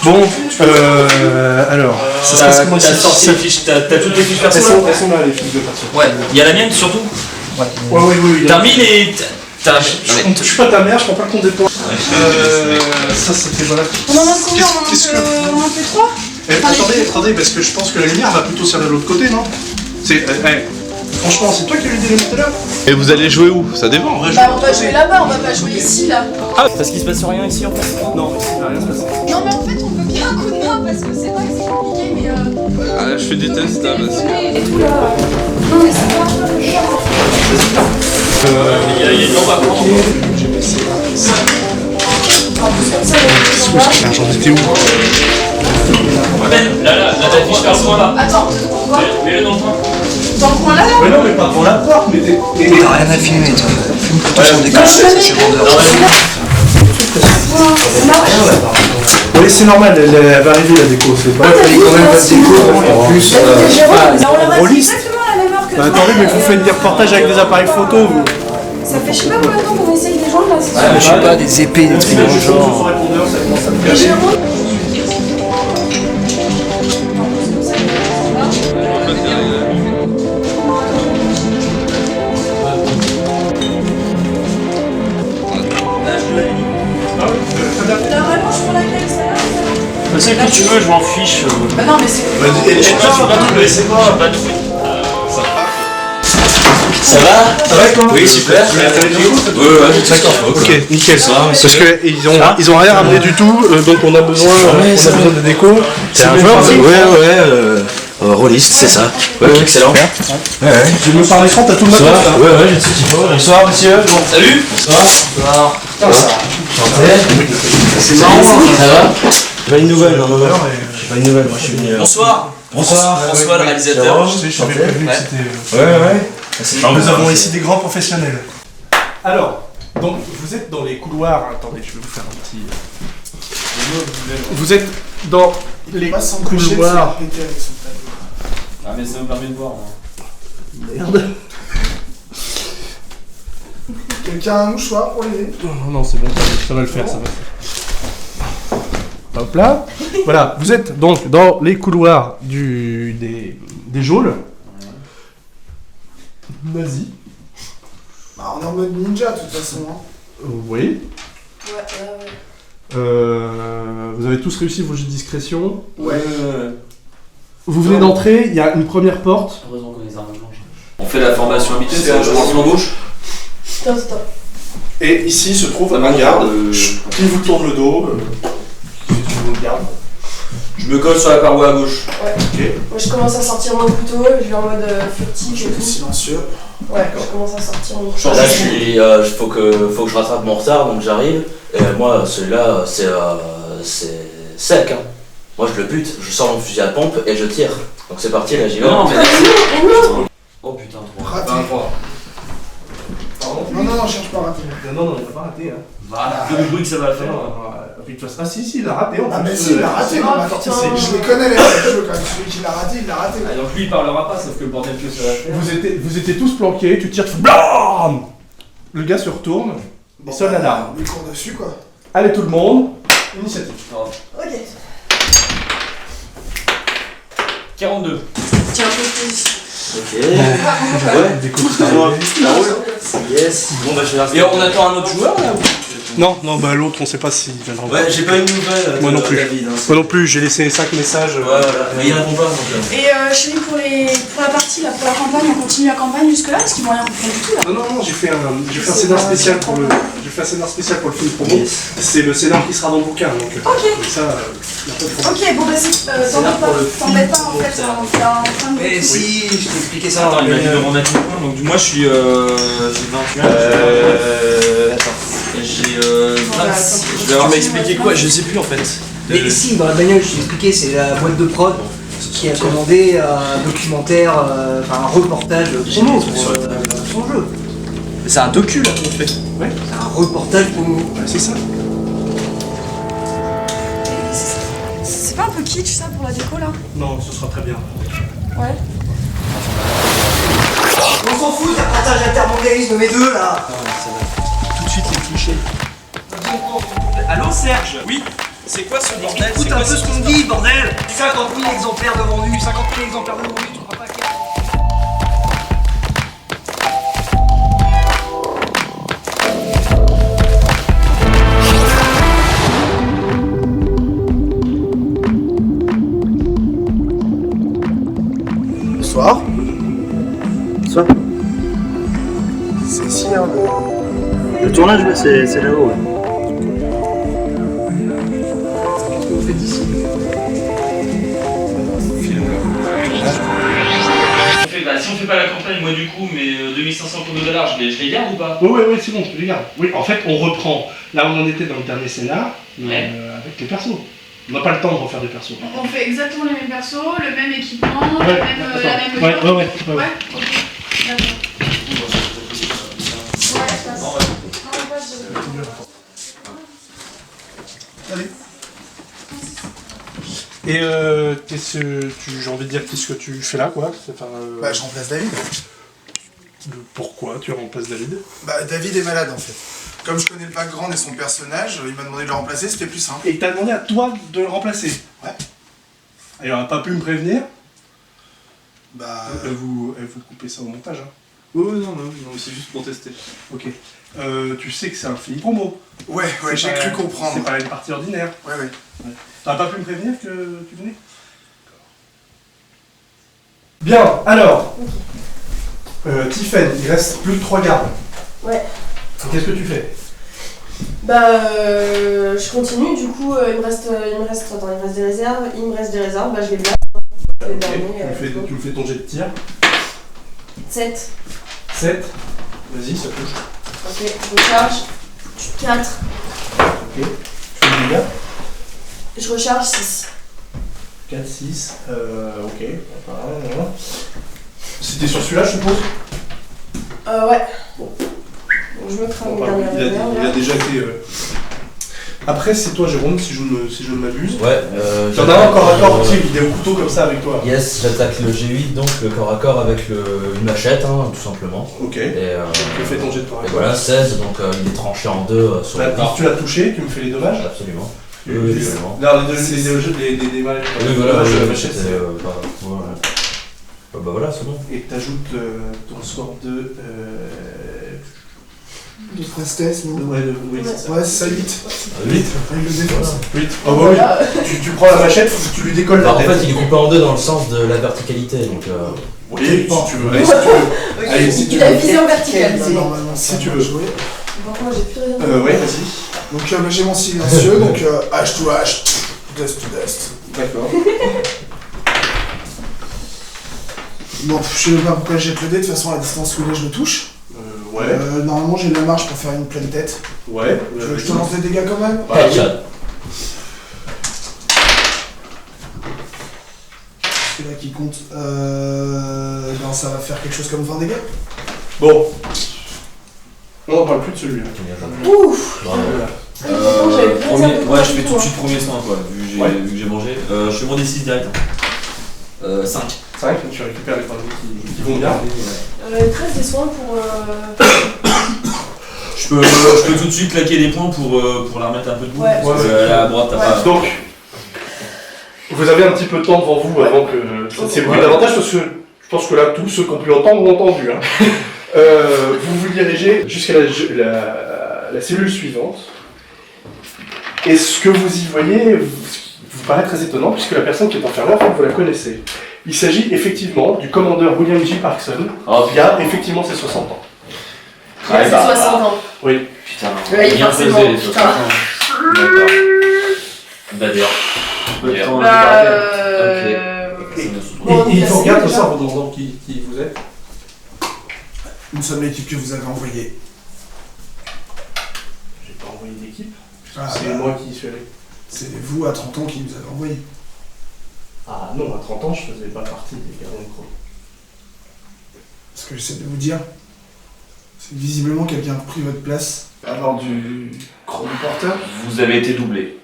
Bon, alors, ça se passe comment T'as sorti les fiches, t'as toutes les fiches perso là? Elles sont là les fiches de perso. Ouais, il y a la mienne surtout? Ouais, oui. T'as mis les... Je suis pas ta mère, je prends pas le compte des points. Ça c'était voilà. On en a combien? On en fait 3? Attendez, parce que je pense que la lumière va plutôt servir de l'autre côté, non? Franchement, c'est toi qui as eu l'idée tout à l'heure. Et vous allez jouer où? Ça dépend. Bah, on va jouer là-bas, on va pas jouer ici là. Parce qu'il se passe rien ici en fait? Non, ici il va rien se passer. Non, mais en fait, on veut bien un coup de main parce que c'est vrai que c'est compliqué, mais Ah, je fais des tests là parce que. et tout là. Non, mais c'est pas Il y a une lampe à prendre. J'en étais où? Ben, là, ta fiche perso là. Attends, quoi? Mets-le dans le coin. Dans le coin là Mais non, mais pas devant la porte, mais t'es. T'as rien à filmer, toi. Fume plutôt sur des c'est vendeur. Oui, c'est normal, elle va arriver la déco, c'est pas. Il quand même pas de déco, en plus. Rôliste. Attendez, mais vous faites des reportages avec des appareils photo, vous. Ça fait je sais pas combien de temps qu'on essaye des gens là, c'est Ouais, mais je sais pas, des épées, des trucs dans le genre. Répondeur, ça commence à me gaver. La rallonge pour laquelle ça là? C'est que tu veux, je m'en fiche. Bah non, mais c'est. Vas-y, C'est quoi? Ça va? Ça va quoi? Oui, super. Ouais, j'ai tout. Ok, nickel. Parce qu'ils ont rien ramené du tout, donc on a besoin de déco. C'est un joueur? Ouais, rôliste, c'est ça. Ouais, excellent. Ouais. Je me parle l'écran, t'as tout le matin. Ouais, j'ai tout ce qu'il faut. Bonsoir, monsieur. Salut! Bonsoir. C'est marrant. Ça va? J'ai pas une nouvelle, non. J'ai pas une nouvelle, moi je suis venu. Bonsoir! Bonsoir. François, le réalisateur. Je t'avais prévenu que c'était. Ouais. Nous avons ici des grands professionnels. Alors, donc vous êtes dans les couloirs. Attendez, je vais vous faire un petit. Vous êtes dans les couloirs. Ah, mais ça me permet de voir. Merde. Quelqu'un a un mouchoir pour l'aider? Non, c'est bon, ça va le faire, ça va le faire. Hop là. Voilà, vous êtes donc dans les couloirs des geôles. Vas-y. Bah, on est en mode ninja de toute façon. Hein. Oui. Ouais. Vous avez tous réussi vos jeux de discrétion. Ouais. Vous venez d'entrer, il y a une première porte. Heureusement qu'on a les armes blanches. On fait la formation habituelle, c'est un jeu en bouche. Stop. Et ici se trouve un garde qui vous tourne le dos. Qui vous garde. Je me colle sur la paroi à gauche. Ouais. Ok. Moi je commence à sortir mon couteau, je vais en mode furtif et tout. Silencieux. Ouais, je commence à sortir mon couteau. Là, faut que je rattrape mon retard, donc j'arrive. Et moi, celui-là, c'est sec. Hein. Moi, je le bute, je sors mon fusil à pompe et je tire. Donc c'est parti, là, j'y vais. Non, mais Oh putain, 3. Raté. Pardon? Non, cherche pas à rater. Non, il a pas raté. Hein. voilà, le bruit que ça va faire. Ah si, il a raté. Ah, mais si, il a raté. Oh, Non, mais attends, putain. je les connais les jeux quand même. Celui qui l'a raté, il l'a raté. Ah, donc lui il parlera pas, sauf que le bordel que ça va faire. Vous étiez tous planqués, tu tires, tu fais BLAM. Le gars se retourne, il sonne l'alarme. Il court dessus quoi. Allez tout le monde, initiative. Ok. 42. Tiens, un peu plus. Ok. Ouais, Déco, ça roule. Yes. Bon, bah, je vais Et on attend un autre joueur là ou Non, bah l'autre, on sait pas s'il viendra. Ouais, j'ai pas eu de nouvelles. Moi non plus. David, hein. Moi non plus, j'ai laissé 5 messages. Voilà, mais il répond pas donc. Et chérie, pour la partie, là, pour la campagne, on continue la campagne jusque-là parce qu'ils vont rien comprendre du tout là. Non, j'ai fait un scénar spécial pour le. J'ai fait un scénar spécial pour le film promo. Yes. C'est le scénar qui sera dans le bouquin, donc. Ok. Ça, y a pas de problème. Ok, bon bah t'embête pas en fait, on en train de. Mais si, je t'ai expliqué ça. Attends, il m'a dit de remettre le point, donc moi je suis. J'ai 21. Attends. J'ai 26. Je vais avoir m'expliquer quoi, je sais plus en fait. Mais si, dans la bagnole, je t'ai expliqué, c'est la boîte de prod qui a commandé un documentaire, enfin un reportage promo sur son jeu. Mais c'est un docu là qu'on fait. Ouais. C'est un reportage promo. Ouais, c'est ça. C'est pas un peu kitsch ça pour la déco là? Non, ce sera très bien. Ouais. On s'en fout, t'as partage intermondialiste de mes deux là. Tout de suite les clichés. Allô Serge? Oui. C'est quoi ce bordel? Écoute un peu ce qu'on dit, bordel. 50 000 exemplaires de vendus, 50 000 exemplaires de vendus, tu crois pas qu'il y a... Bonsoir. Bonsoir. C'est ici, hein. Le tournage, ouais, c'est là-haut. Ouais. Qu'est-ce que vous faites ici? Si on fait pas la campagne, moi du coup, mes 2500 $, je les garde ou pas? Oui, c'est bon, tu les gardes. Oui, en fait, on reprend là où on en était dans le dernier scénar, avec les persos. On n'a pas le temps de refaire des persos. On fait exactement les mêmes persos, le même équipement, la même Ouais. Ouais, ok. D'accord. Allez. Et j'ai envie de dire, qu'est-ce que tu fais là, quoi? Bah, je remplace David. Pourquoi tu remplaces David? Bah, David est malade en fait. Comme je connais le background et son personnage, il m'a demandé de le remplacer, c'était plus simple. Et il t'a demandé à toi de le remplacer? Ouais. Et il n'aurait pas pu me prévenir? Bah. Vous coupez ça au montage, hein? Oui, non, c'est juste pour tester. Ok. Tu sais que c'est un film promo. Ouais, j'ai cru comprendre. C'est pas une partie ordinaire. Ouais. T'aurais pas pu me prévenir que tu venais? Bien, alors. Tiffen, il reste plus que 3 gardes. Ouais. Qu'est-ce que tu fais? Bah, je continue, du coup, il me reste des réserves. Il me reste des réserves, bah je les place. Ok, tu me fais ton jet de tir. 7. 7. Vas-y, ça touche. Ok, je recharge. 4. Ok. Tu fais des dégâts. Je recharge 6. 4, 6. Ok. C'était sur celui-là, je suppose? Ouais. Bon. Donc je me crame une dernière réserve. Il a déjà été. Après, c'est toi, Jérôme, si je ne m'abuse. Ouais. T'en as un corps à corps, tu sais, il est au couteau comme ça avec toi. Yes, j'attaque le G8, donc le corps à corps avec une machette, hein, tout simplement. Ok. Et tu fais ton jet de corps à corps. voilà, 16, donc il est tranché en deux sur le corps. Tu l'as touché, tu me fais les dommages? Absolument. Oui, absolument. Non, les dommages. Oui, voilà, la machette. Bah voilà, c'est bon. Et t'ajoutes ton score de. De tristesse, non? Oui, c'est ça. Ouais, c'est ça, 8. 8. Il le défonce. 8. Ah bah oui, tu prends la machette, tu lui décolles la tête. En fait, il est coupé en deux dans le sens de la verticalité, donc... Oui, si tu veux. Allez, si tu veux. Il a visé en vertical. Normalement, si tu veux jouer. Bon, moi j'ai plus rien. Ouais, vas-y. Donc j'ai mon silencieux, donc H to H, dust to dust. D'accord. Bon, je sais pas pourquoi je jette le dé, de toute façon à la distance où il est, je le touche. Ouais. Normalement j'ai de la marge pour faire une pleine tête. Ouais. Tu veux que je te lance des dégâts quand même? Headshot. C'est là qui compte. Non, ça va faire quelque chose comme 20 dégâts. Bon. On n'en parle plus de celui-là. Ouf. Ouais, je fais tout de suite premier soin, quoi, vu que j'ai mangé. Je fais mon D6 direct. 5. 5, tu récupères les points de vie qui vont bien. 13 des soins pour. Je peux tout de suite claquer des points pour la remettre un peu debout. Ouais. Parce que à droite, t'as pas. Donc, vous avez un petit peu de temps devant vous avant que c'est beaucoup d'avantages parce que je pense que là, tous ceux qui ont pu entendre ont entendu. Hein. Vous vous dirigez jusqu'à la cellule suivante Et ce que vous y voyez vous paraît très étonnant, puisque la personne qui est enfermée, en fait, vous la connaissez. Il s'agit effectivement du commandeur William J. Parkson, qui a effectivement ses 60 ans. Il a ses 60 ans. Oui. Putain, Ouais, bien forcément, pesé les putain. 60 ans. D'accord. Et il vous regarde comme ça en vous demandant qui vous êtes. Nous sommes l'équipe que vous avez envoyée. J'ai pas envoyé d'équipe. Ah, C'est bah, moi qui y suis allé. C'est vous à 30 ans qui nous avez envoyés. Ah non, à 30 ans, je faisais pas partie des gardiens de chrono. Ce que j'essaie de vous dire, c'est que visiblement quelqu'un a pris votre place à bord du chronoporteur. Vous avez été doublé.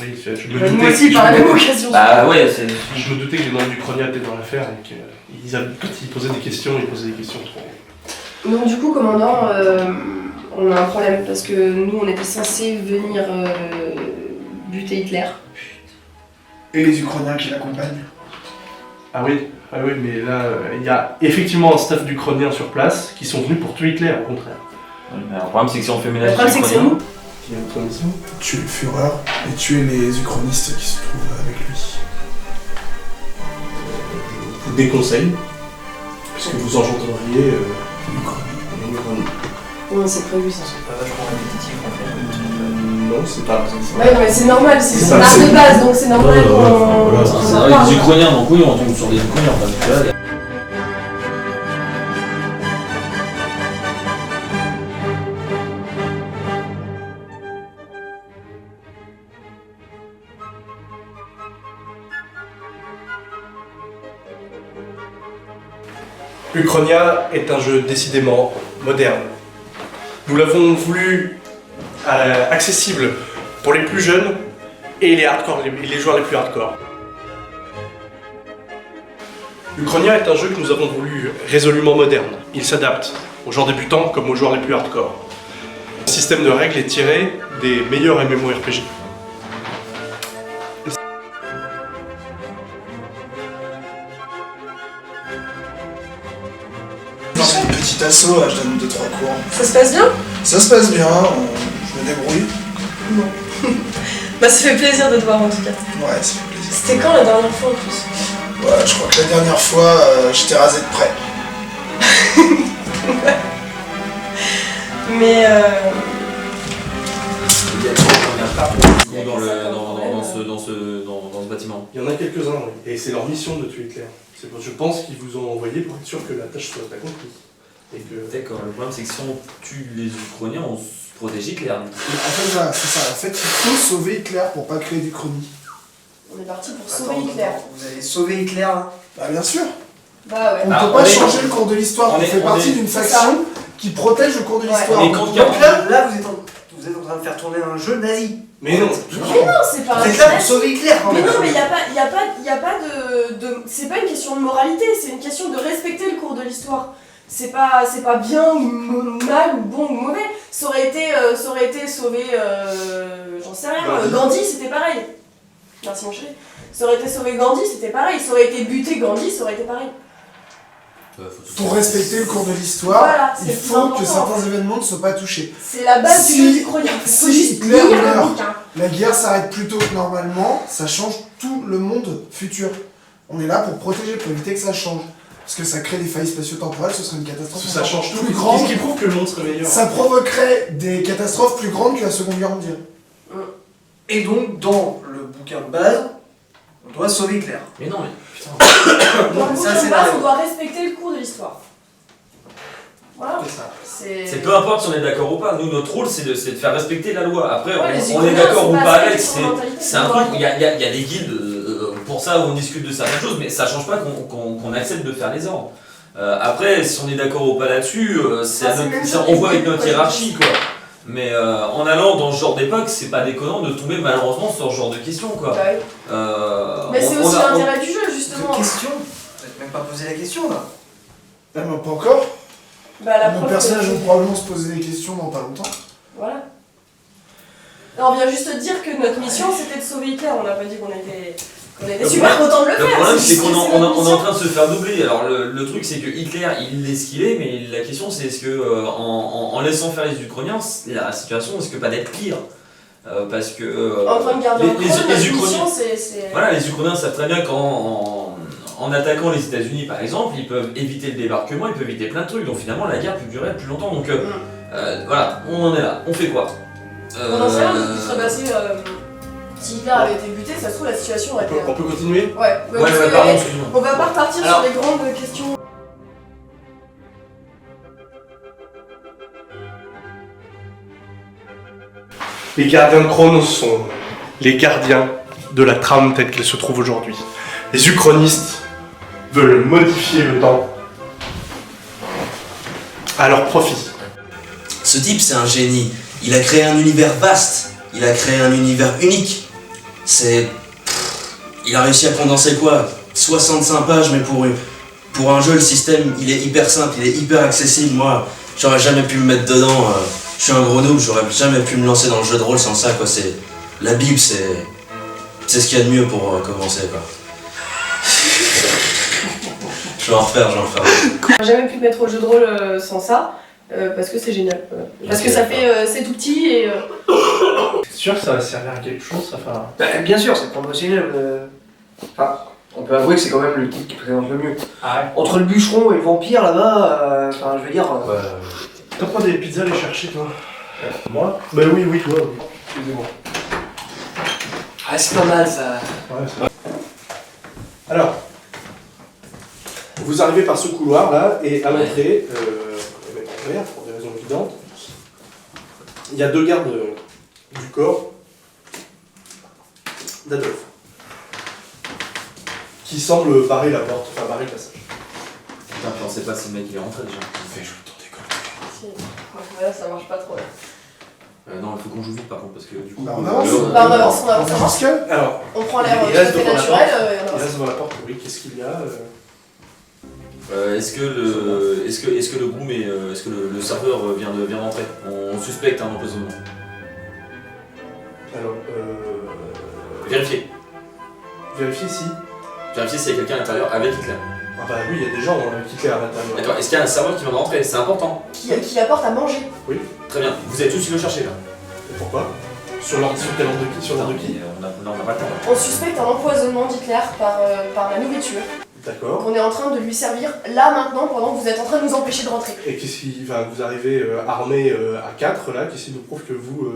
Oui, je me Moi doutais. aussi, par la même occasion. Bah ouais, c'est. Je me doutais que les membres du Chronia étaient dans l'affaire et que quand ils posaient des questions, ils posaient des questions trop. Donc du coup, commandant, on a un problème parce que nous, on était censés venir buter Hitler. Et les Ukrainiens qui l'accompagnent. Ah oui, mais là, il y a effectivement un staff d'Ukrainiens sur place qui sont venus pour tuer Hitler, au contraire. Oui, mais le problème, c'est que si on fait ménage Le problème, c'est que c'est nous. Qui est votre mission ? Tuer le Führer et tuer les Ukrainistes qui se trouvent avec lui. Je vous déconseille, puisque vous engendreriez une Ukraine. Non, c'est prévu ça. C'est pas vachement répétitif en fait. Non, c'est pas. Ouais, mais c'est normal, c'est C'est son ça, art c'est- de base, donc c'est normal qu'on. Voilà, c'est vrai, les Ukrainiens, donc oui, on tombe sur des Ukrainiens, enfin, tu vois. Uchronia est un jeu décidément moderne. Nous l'avons voulu accessible pour les plus jeunes et les joueurs les plus hardcore. Uchronia est un jeu que nous avons voulu résolument moderne. Il s'adapte aux joueurs débutants comme aux joueurs les plus hardcore. Le système de règles est tiré des meilleurs MMORPG. Petit assaut, là, je donne 2-3 cours. Ça se passe bien? Ça se passe bien, je me débrouille. Bon. Bah ça fait plaisir de te voir en tout cas. Ouais, ça fait plaisir. C'était quand la dernière fois en plus? Ouais, je crois que la dernière fois, j'étais rasé de près. Mais Dans ce bâtiment. Il y en a quelques-uns, oui. Et c'est leur mission de tuer Hitler. Je pense qu'ils vous ont envoyé pour être sûr que la tâche soit accomplie. D'accord, le problème c'est que si on tue les Ukrainiens, on se protège Hitler. En fait, voilà, c'est ça. En fait, il faut sauver Hitler pour pas créer d'Uchronie. on est parti pour sauver Hitler. Vous allez sauver Hitler là? Bah, bien sûr. Bah ouais. On ne peut pas changer le cours de l'histoire. On fait partie d'une faction qui protège le cours de l'histoire. Donc là, vous êtes en train de faire tourner un jeu nazi. Mais non. Mais non, c'est pas. Vous êtes là pour sauver Hitler. Mais non, mais y a pas de. C'est pas une question de moralité, c'est une question de respecter le cours de l'histoire. C'est pas bien ou mal ou bon ou mauvais. Ça aurait été sauver. J'en sais rien. Gandhi, c'était pareil. Merci mon chéri. Ça aurait été sauver Gandhi, c'était pareil. Ça aurait été buter Gandhi, ça aurait été pareil. Pour respecter le cours de l'histoire, Voilà, il faut que certains événements ne soient pas touchés. C'est la base du jeu du chronique. Il faut Si juste Hitler lire le meurt, bouquin. la guerre s'arrête plus tôt que normalement, ça change tout le monde futur. On est là pour protéger, pour éviter que ça change. Parce que ça crée des failles spatio-temporelles, ce serait une catastrophe. Ça change tout. Plus grande. Qu'est-ce qui prouve que le monde serait meilleur? Ça provoquerait des catastrophes plus grandes que la Seconde Guerre mondiale. Et donc, dans le bouquin de base, on doit sauver Hitler. Mais non, mais putain. Dans le Ça, bouquin c'est de base, la- on doit respecter le cours de l'histoire. Voilà. C'est peu importe si on est d'accord ou pas. Nous, notre rôle, c'est de faire respecter la loi. Après, Ouais, les on est Ukrainiens, d'accord c'est ou pas pas ça, avec. ils sont en mentalité, C'est un c'est truc. pas Il y a des guildes pour ça où on discute de certaines choses, mais ça change pas qu'on accepte de faire les ordres. Après, si on est d'accord ou pas là-dessus, c'est à notre- on voit avec notre hiérarchie, quoi. Mais en allant dans ce genre d'époque, c'est pas déconnant de tomber malheureusement sur ce genre de questions, quoi. Ouais. Mais c'est aussi l'intérêt du jeu, justement. Question? Vous n'avez même pas posé la question là. Ah, mais pas encore. Bah, la Nos preuve personnages que- vont probablement se poser des questions dans pas longtemps. Voilà. Non, on vient juste te dire que notre mission c'était de sauver Hitler. On n'a pas dit qu'on était super contents de le faire. Le problème, c'est qu'on notre on est en mission. train de se faire doubler. Alors, le truc, c'est que Hitler, il est ce qu'il est, mais la question, c'est est-ce que en laissant faire les Ukrainiens, la situation risque pas d'être pire. parce que En train de garder les Ukrainiens, c'est... voilà, les Ukrainiens savent très bien qu'en en attaquant les États-Unis par exemple, ils peuvent éviter le débarquement, ils peuvent éviter plein de trucs, donc finalement la guerre peut durer plus longtemps. Donc voilà, on en est là, on fait quoi On en sait rien de ce qui serait passé si Hitler avait été buté, ça se trouve la situation aurait été... On peut continuer? Ouais, pardon, excuse-moi. On va pas repartir sur les grandes questions. Les gardiens de Chronos sont les gardiens de la trame telle qu'elle se trouve aujourd'hui. Les uchronistes veulent modifier le temps à leur profit. Ce type, c'est un génie. Il a créé un univers vaste. Il a créé un univers unique. Il a réussi à condenser quoi? 65 pages, mais pour un jeu, le système, il est hyper simple, il est hyper accessible. Moi, j'aurais jamais pu me mettre dedans. Je suis un gros noob, j'aurais jamais pu me lancer dans le jeu de rôle sans ça, quoi. La Bible, c'est ce qu'il y a de mieux pour commencer, quoi. Je vais en refaire. J'ai jamais pu me mettre au jeu de rôle sans ça, parce que c'est génial. Parce que ça fait, c'est tout petit et... C'est sûr que ça va servir à quelque chose, ça fera... Bien sûr, c'est promotionnel. Enfin, on peut avouer que c'est quand même le type qui présente le mieux. Ah ouais. Entre le bûcheron et le vampire là-bas, enfin je veux dire... T'as pas des pizzas à les chercher, toi? Moi? Bah oui, toi, oui. Excusez-moi. Ah, c'est pas mal ça. Ouais, c'est vrai. Alors, vous arrivez par ce couloir là, et à l'entrée, on va mettre en vert pour des raisons évidentes, il y a deux gardes du corps d'Adolphe qui semblent barrer la porte, enfin barrer le passage. Putain, puis on sait pas si le mec il est rentré déjà. Là, ça marche pas trop. Non, il faut qu'on joue vite par contre parce que du coup. on avance. Alors, on prend l'air il reste tout à fait devant la naturel. porte. Il reste devant la porte, oui, qu'est-ce qu'il y a Est-ce que le groom et est-ce que le serveur vient d'entrer? On suspecte un empoisonnement. Alors, Vérifiez. Vérifiez si. Vérifiez s'il y a quelqu'un à l'intérieur avec Hitler. Ah bah oui, il y a des gens avec Hitler à l'intérieur. D'accord, est-ce qu'il y a un serveur qui vient d'entrer? C'est important. Qui apporte à manger. Oui. Très bien, vous êtes tous le chercher là. Et pourquoi? Sur l'ordre de qui? Sur l'ordre de qui? Non, on n'a pas le temps. On suspecte un empoisonnement d'Hitler par la nourriture. D'accord. Qu'on est en train de lui servir là maintenant pendant que vous êtes en train de nous empêcher de rentrer. Et qu'est-ce qui... Enfin, vous arrivez armés à 4 là, qu'est-ce qui nous prouve que vous...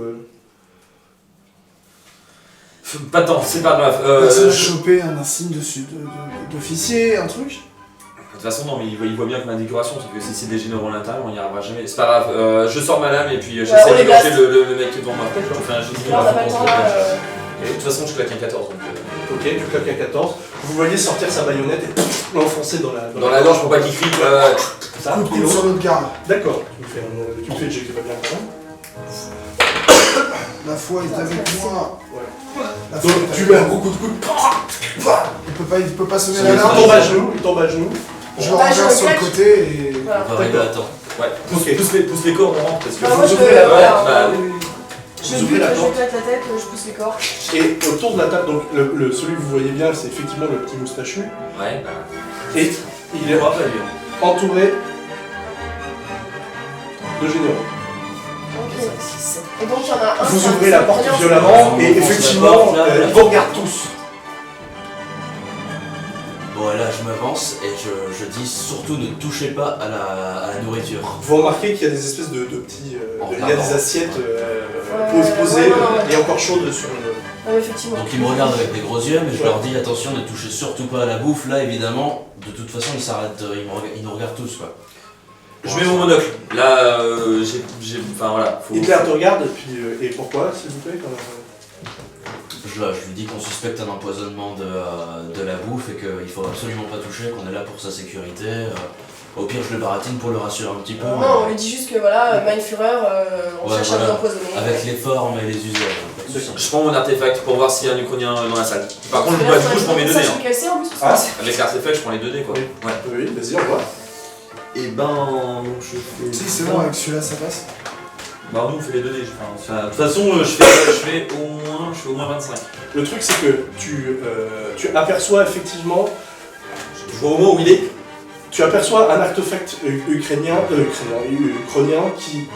Pas de temps, c'est pas grave. Personne choper un insigne d'officier, un truc? De toute façon, non, mais il voit bien que ma décoration, c'est que si c'est des généraux à l'intérieur, on n'y arrivera jamais. C'est pas grave, je sors ma lame et puis j'essaie de déclencher le mec qui est devant moi. Je fais un génie. De toute façon, je claque un 14. Donc, Ok, tu claques un 14. Vous voyez sortir sa baïonnette et l'enfoncer dans la gorge pour pas qu'il crie. Ça, coup de coude sur l'autre garde. D'accord, tu me fais le jet qui va bien quand même. La foi est avec moi. Ouais. Donc tu mets un gros coup de coude. Il peut pas sonner Il l'alarme. tombe à genoux. Je le renverse sur le côté et... Voilà. On va arriver à temps. Ouais, pousse les corps, on rentre parce que Bah, moi, vous je ouvrez peux- la voilà, porte. Bah, Je bute, je éclate la tête, je pousse les corps. Et autour de la table, donc celui que vous voyez bien, c'est effectivement le petit moustachu. Ouais, bah. Et il est entouré de généraux. Et donc il y en a un. Vous ouvrez la porte violemment et effectivement, ils vous regardent tous. Bon, et là, je m'avance et je dis surtout ne touchez pas à la nourriture. Vous remarquez qu'il y a des espèces de petits... il y a des assiettes posées ouais. et encore chaudes sur le... Ouais, effectivement. Donc ils me regardent avec des gros yeux, mais je leur dis attention, ne touchez surtout pas à la bouffe. Là, évidemment, de toute façon, ils s'arrêtent, ils nous regardent tous, quoi. Je mets mon monocle. Là, enfin voilà. Hitler te regarde, et pourquoi, s'il vous plaît Je lui dis qu'on suspecte un empoisonnement de la bouffe et qu'il faut absolument pas toucher, qu'on est là pour sa sécurité. Au pire, je le baratine pour le rassurer un petit peu. Non, on lui dit juste que voilà, Mein Führer, on cherche à vous empoisonner. Avec les formes et les usages. Je prends mon artefact pour voir s'il y a un Ukrainien dans la salle. Par contre, du coup, je prends mes 2 dés. Avec l'artefact, je prends les 2 dés quoi. Oui, vas-y, au revoir. Et ben, je fais. Si, c'est bon, avec celui-là, ça passe. Bah, nous, on fait les 2 dés. De toute façon, je fais au moins 25. Le truc, c'est que tu aperçois effectivement. Je vois au moment où il est. Tu aperçois un artefact ukrainien qui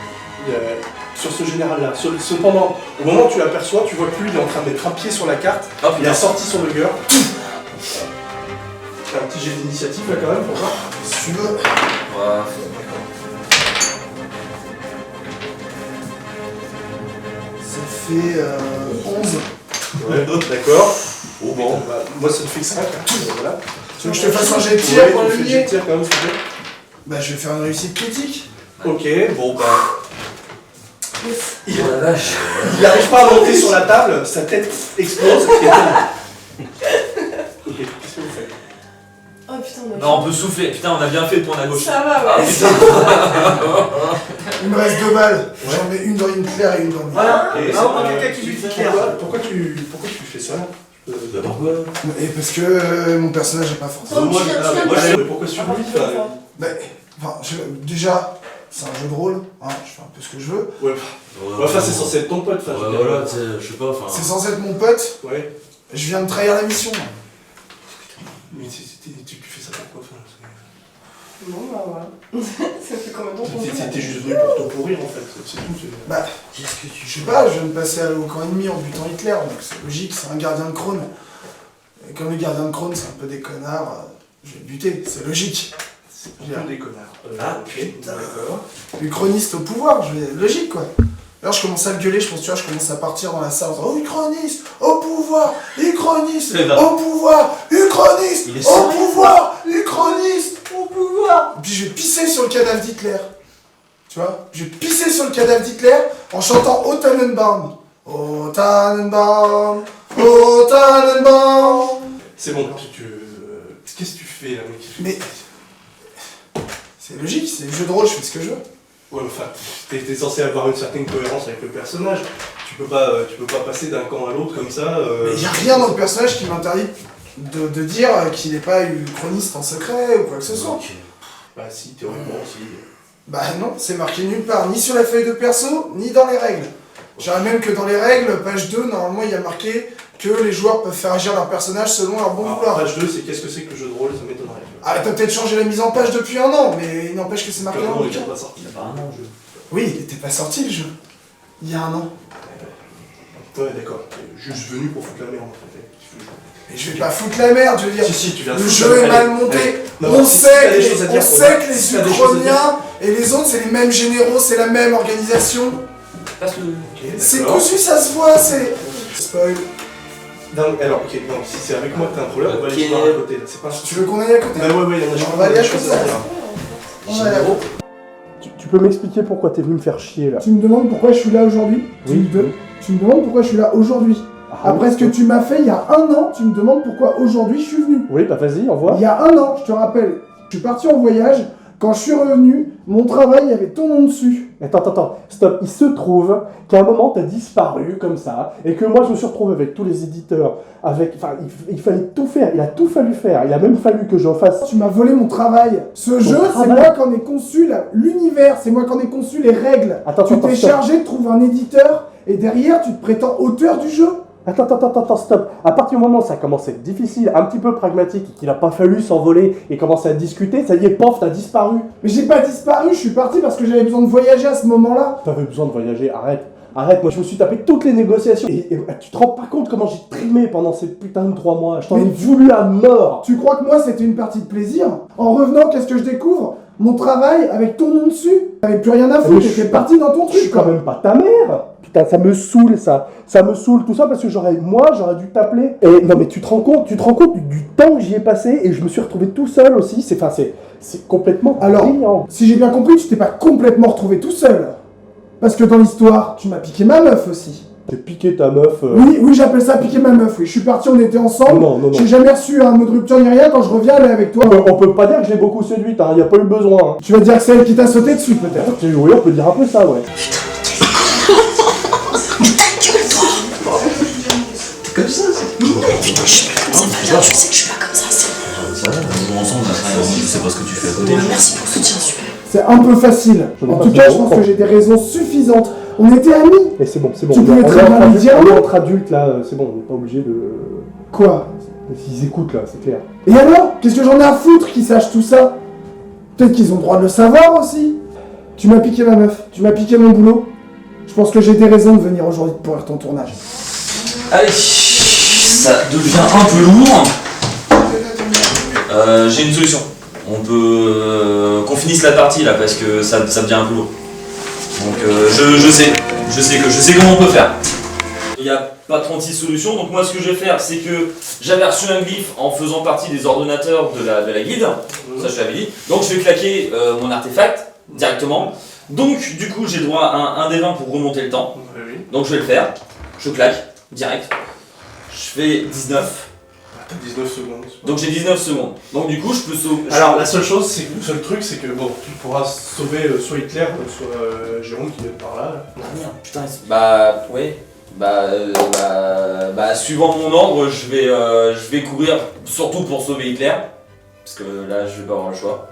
sur ce général-là. Cependant, au moment où tu l'aperçois, tu vois que lui, il est en train de mettre un pied sur la carte, il a sorti son lugger. Un petit jet d'initiative là quand même pour voir. Si tu veux. Ouais. Ça fait 11. Ouais, d'accord. Oh bon, bah, moi ça me fait 5. Voilà. Tu veux que je te fasse un jet de tir pour le jet de lier? tir quand même, s'il te plaît. Bah je vais faire une réussite critique. Ok, bon bah. Il n'arrive pas à monter sur la table, sa tête explose. Ok, qu'est-ce que vous faites? Oh putain, Non, on peut souffler. Putain, on a bien fait de prendre à gauche. Ça va, ouais. Il me reste 2 balles. J'en mets une dans une claire et une dans une. Voilà. Quelqu'un qui lui dit clair. Pourquoi tu fais ça? Pourquoi? Et parce que mon personnage n'est pas forcément. Pourquoi sur lui? Déjà, c'est un jeu de rôle, hein, je fais un peu ce que je veux. Ouais, enfin c'est censé être ton pote, enfin. Ouais, voilà, tu sais, je sais pas, enfin. C'est censé être mon pote. Ouais. Je viens de trahir la mission. Mais tu fais ça pourquoi? Non, bah voilà. Ça fait combien de temps qu'on joue? T'es juste venu pour te pourrir en fait, c'est tout. Bah, je sais pas, je viens de passer au camp ennemi en butant Hitler, donc c'est logique, c'est un gardien de Krone. Et comme les gardiens de Krone, c'est un peu des connards, je vais le buter, c'est logique. C'est un peu des connards. Ok, d'accord. Uchroniste au pouvoir, logique quoi. Alors je commence à le gueuler, je pense, tu vois, je commence à partir dans la salle en disant, oh, Uchroniste, au pouvoir, Uchroniste, au pouvoir, Uchroniste, au pouvoir, Uchroniste, au pouvoir. Et puis je vais pisser sur le cadavre d'Hitler. Tu vois, je vais pisser sur le cadavre d'Hitler en chantant O Tannenbaum. O Tannenbaum, O Tannenbaum. C'est bon, qu'est-ce que tu fais là, mec? Mais c'est logique, c'est le jeu de rôle, je fais ce que je veux. Ouais, enfin, t'es censé avoir une certaine cohérence avec le personnage. Tu peux pas passer d'un camp à l'autre comme ça. Mais y a rien dans le personnage qui m'interdit de dire qu'il n'est pas uchroniste en secret ou quoi que ce soit. Bah si, théoriquement, si. Bah non, c'est marqué nulle part, ni sur la feuille de perso, ni dans les règles. Je dirais même que dans les règles, page 2, normalement, il y a marqué que les joueurs peuvent faire agir leur personnage selon leur bon vouloir. Page 2, c'est qu'est-ce que c'est que le jeu de rôle, ça m'étonnerait. Ah, t'as peut-être changé la mise en page depuis 1 an, mais il n'empêche que c'est marqué Non, dans le il bouquin. est pas sorti. Il a pas un an, le jeu. Oui, il était pas sorti le jeu. Il y a 1 an. Ouais, d'accord. Juste venu pour foutre la merde en fait. Mais je vais pas foutre la merde, je veux dire. Si, tu viens de le foutre jeu la est merde. mal monté. On sait que les Uchroniens et les autres, c'est les mêmes généraux, c'est la même organisation. C'est cousu, ça se voit, c'est. Spoil. Alors, ok, non, si c'est avec moi que t'as un problème, on va aller voir à côté. Là. C'est pas... Tu veux qu'on aille à côté? Bah ouais, il y en a On va aller à côté. On va aller à côté. Tu peux m'expliquer pourquoi t'es venu me faire chier là? Tu me demandes pourquoi je suis là aujourd'hui? Oui. Tu me demandes pourquoi je suis là aujourd'hui? Après ce que tu m'as fait il y a 1 an, tu me demandes pourquoi aujourd'hui je suis venu. Oui, bah vas-y, au revoir. Il y a 1 an, je te rappelle, je suis parti en voyage. Quand je suis revenu, mon travail avait ton nom dessus. Attends, stop. Il se trouve qu'à un moment, t'as disparu comme ça, et que moi, je me suis retrouvé avec tous les éditeurs, il fallait tout faire, il a tout fallu faire, il a même fallu que j'en fasse... Tu m'as volé mon travail. Ce jeu, c'est moi qui en ai conçu l'univers, c'est moi qui en ai conçu les règles. Tu t'es chargé de trouver un éditeur, et derrière, tu te prétends auteur du jeu. Attends, stop. À partir du moment où ça commence à être difficile, un petit peu pragmatique, et qu'il a pas fallu s'envoler et commencer à discuter, ça y est, pof, t'as disparu. Mais j'ai pas disparu, je suis parti parce que j'avais besoin de voyager à ce moment-là. T'avais besoin de voyager, arrête, moi je me suis tapé toutes les négociations. Et tu te rends pas compte comment j'ai trimé pendant ces putains de 3 mois, je t'en ai voulu à mort. Tu crois que moi c'était une partie de plaisir? En revenant, qu'est-ce que je découvre? Mon travail avec ton nom dessus. T'avais plus rien à foutre, t'étais parti dans ton truc. Je suis quand même pas ta mère. Putain, ça me saoule ça me saoule tout ça parce que j'aurais dû t'appeler. Et non mais tu te rends compte du temps que j'y ai passé et je me suis retrouvé tout seul aussi, c'est complètement brillant. Si j'ai bien compris, tu t'es pas complètement retrouvé tout seul. Parce que dans l'histoire, tu m'as piqué ma meuf aussi. J'ai piqué ta meuf Oui, j'appelle ça piquer ma meuf, oui. Je suis parti, on était ensemble. Non. J'ai jamais reçu un mot de rupture ni rien, quand je reviens, elle est avec toi. On peut pas dire que je l'ai beaucoup séduite, hein, y a pas eu besoin. Hein. Tu vas dire que c'est elle qui t'a sauté dessus, peut-être. Oui, on peut dire un peu ça, ouais. Comme ça, c'est... Putain, je suis pas comme ça, Fabien, tu sais que je suis pas comme ça, c'est... Ça va, on joue ensemble, je sais pas ce que tu fais à côté. Merci pour le soutien, super. C'est un peu facile. En tout cas, je pense que j'ai des raisons suffisantes. On était amis. Et c'est bon. Tu pouvais très bien lui dire on est non. entre adultes là, c'est bon, on n'est pas obligé de... Quoi? Ils écoutent là, c'est clair. Et alors? Qu'est-ce que j'en ai à foutre qu'ils sachent tout ça? Peut-être qu'ils ont le droit de le savoir aussi. Tu m'as piqué ma meuf, tu m'as piqué mon boulot. Je pense que j'ai des raisons de venir aujourd'hui de pourrir ton tournage. Allez, ça devient un peu lourd. J'ai une solution. On peut qu'on finisse la partie là parce que ça devient un peu lourd. Donc je sais comment on peut faire. Il n'y a pas 36 solutions, donc moi ce que je vais faire c'est que j'avais reçu un glyphe en faisant partie des ordonnateurs de la guilde, ça je l'avais dit, donc je vais claquer mon artefact directement, donc du coup j'ai droit à un des 20 pour remonter le temps, donc je vais le faire, je claque, direct, je fais 19. T'as 19 secondes. Donc j'ai 19 secondes, donc du coup je peux sauver... Alors la seule chose, c'est que le seul truc c'est que bon, tu pourras sauver soit Hitler, soit Jérôme qui est par là. Ah merde, putain, bah ouais. Suivant mon ordre, je vais courir surtout pour sauver Hitler. Parce que là, je vais pas avoir le choix.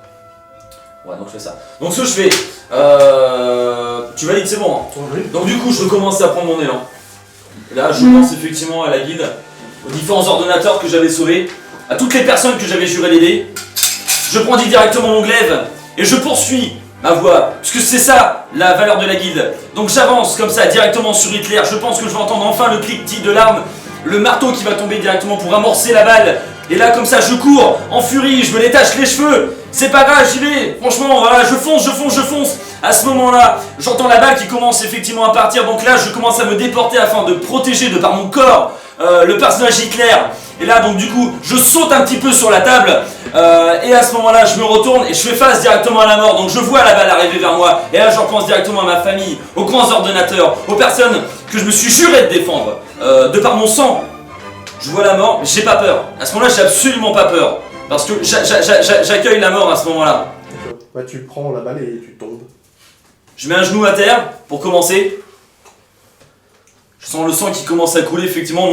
Ouais, donc je fais ça. Donc ce que je fais, tu valides, c'est bon. Hein. Oui. Donc du coup, je vais commencer à prendre mon élan. Là, je pense effectivement à la guilde, aux différents ordinateurs que j'avais sauvés, à toutes les personnes que j'avais juré d'aider. Je prends directement mon glaive et je poursuis ma voix, puisque c'est ça la valeur de la guilde. Donc j'avance comme ça directement sur Hitler, je pense que je vais entendre enfin le cliquetis de l'arme, le marteau qui va tomber directement pour amorcer la balle. Et là comme ça je cours, en furie, je me détache les cheveux, c'est pas grave, j'y vais, franchement, voilà, je fonce. À ce moment-là, j'entends la balle qui commence effectivement à partir, donc là je commence à me déporter afin de protéger de par mon corps le personnage Hitler. Et là donc du coup, je saute un petit peu sur la table, et à ce moment-là, je me retourne et je fais face directement à la mort. Donc je vois la balle arriver vers moi, et là je repense directement à ma famille, aux grands ordinateurs, aux personnes que je me suis juré de défendre, de par mon sang. Je vois la mort, mais j'ai pas peur. À ce moment-là, j'ai absolument pas peur, parce que j'accueille la mort à ce moment-là. Bah, tu prends la balle et tu tombes. Je mets un genou à terre pour commencer. Je sens le sang qui commence à couler, effectivement,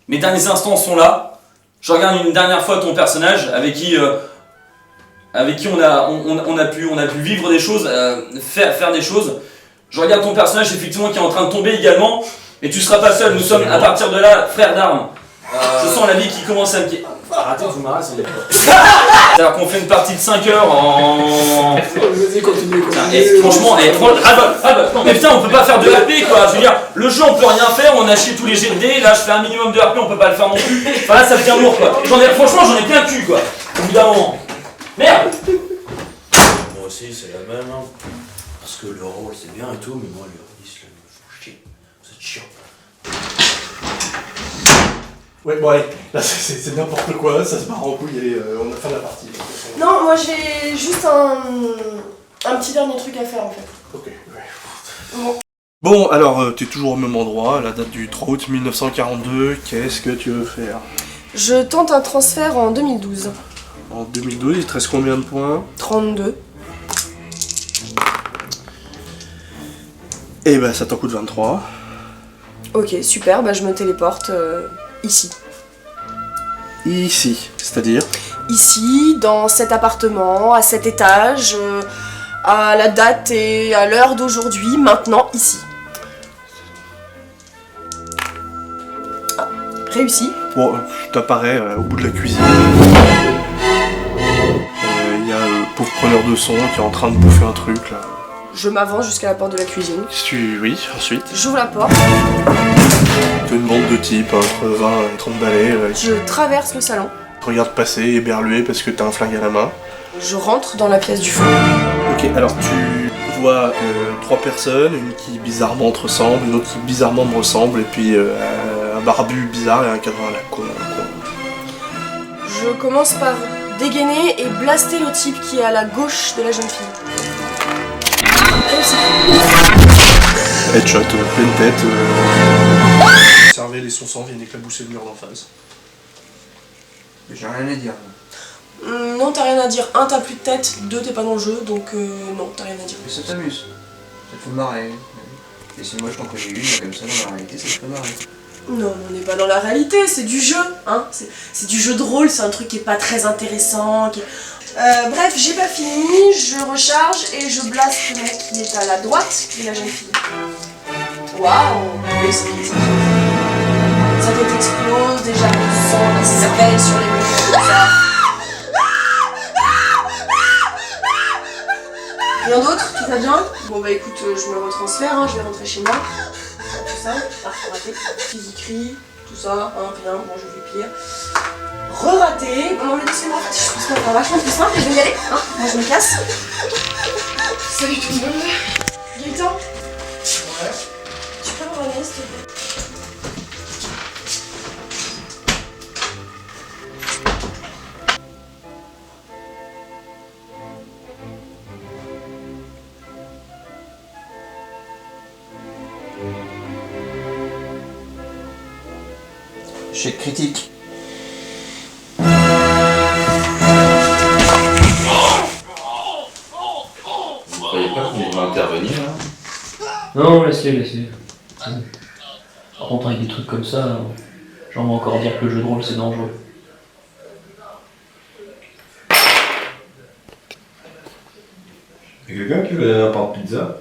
mes derniers instants sont là. Je regarde une dernière fois ton personnage avec qui on a pu vivre des choses, faire des choses. Je regarde ton personnage effectivement qui est en train de tomber également. Et tu seras pas seul, nous sommes à partir de là frères d'armes. Je sens la vie qui commence à me... Arrêtez de vous marrer, c'est-à-dire qu'on fait une partie de 5 heures en... Vas-y, continue. Et franchement, non mais putain, on peut pas faire de RP quoi, je veux dire, le jeu on peut rien faire, on a chié tous les jets de dés, là je fais un minimum de RP, on peut pas le faire non plus. Enfin là ça devient lourd quoi. Franchement j'en ai plein le cul quoi, au bout d'un moment. Merde. Moi aussi c'est la même, hein. Parce que le rôle c'est bien et tout, mais moi le réalisme, il me faut chier. C'est chiant. Ouais, bon allez, là c'est n'importe quoi, ça se barre en couille et on a fin de la partie. Non, moi j'ai juste un petit dernier truc à faire en fait. Ok, ouais. Bon, alors t'es toujours au même endroit, à la date du 3 août 1942, qu'est-ce que tu veux faire? Je tente un transfert en 2012. En 2012, il te reste combien de points? 32. Et bah ça t'en coûte 23. Ok, super, bah je me téléporte ici. Ici, c'est-à-dire? Ici, dans cet appartement, à cet étage, à la date et à l'heure d'aujourd'hui, maintenant, ici. Ah, réussi. Bon, t'apparais au bout de la cuisine. Il y a le pauvre preneur de son qui est en train de bouffer un truc là. Je m'avance jusqu'à la porte de la cuisine. Oui, ensuite. J'ouvre la porte. T'as une bande de types entre 20 et 30 balais. Je traverse le salon. Tu regardes passer, éberlué parce que t'as un flingue à la main. Je rentre dans la pièce du fond. Ok, alors tu vois 3 personnes, une qui bizarrement te ressemble, une autre qui bizarrement me ressemble, et puis un barbu bizarre et un cadre à la con. Je commence par dégainer et blaster le type qui est à la gauche de la jeune fille. Headshot, pleine tête. Observez, les sons viennent éclabousser le mur d'en face. J'ai rien à dire. Non, t'as rien à dire. 1, t'as plus de tête. 2, t'es pas dans le jeu, donc non, t'as rien à dire. Mais ça t'amuse. Ça te fait marrer. Et si moi je t'en connais une, comme ça dans la réalité, ça te fait marrer. Non, on n'est pas dans la réalité, c'est du jeu, hein. C'est du jeu de rôle, c'est un truc qui est pas très intéressant. Bref, j'ai pas fini, je recharge et je blaste le mec qui est à la droite de la jeune fille. Waouh! Oui, c'est sa tête explose, déjà on sent la cervelle sur les murs. Rien d'autre? ça bien? Bon bah écoute, je me retransfère, hein, je vais rentrer chez moi. Tout ça, raté, petits écrits, tout ça, hein, rien, bon je vais pire. Re-raté, bon le laissez-moi, je pense qu'on va faire vachement plus simple et je vais y aller, hein, moi je me casse. Salut tout le monde. Gaëtan? Ouais. Tu peux me ramener s'il te plaît? Échec critique. Vous croyez pas qu'on va intervenir là? Non, laissez. Par contre, avec des trucs comme ça, j'en vais encore dire que le jeu de rôle c'est dangereux. Y'a quelqu'un qui veut un part de pizza?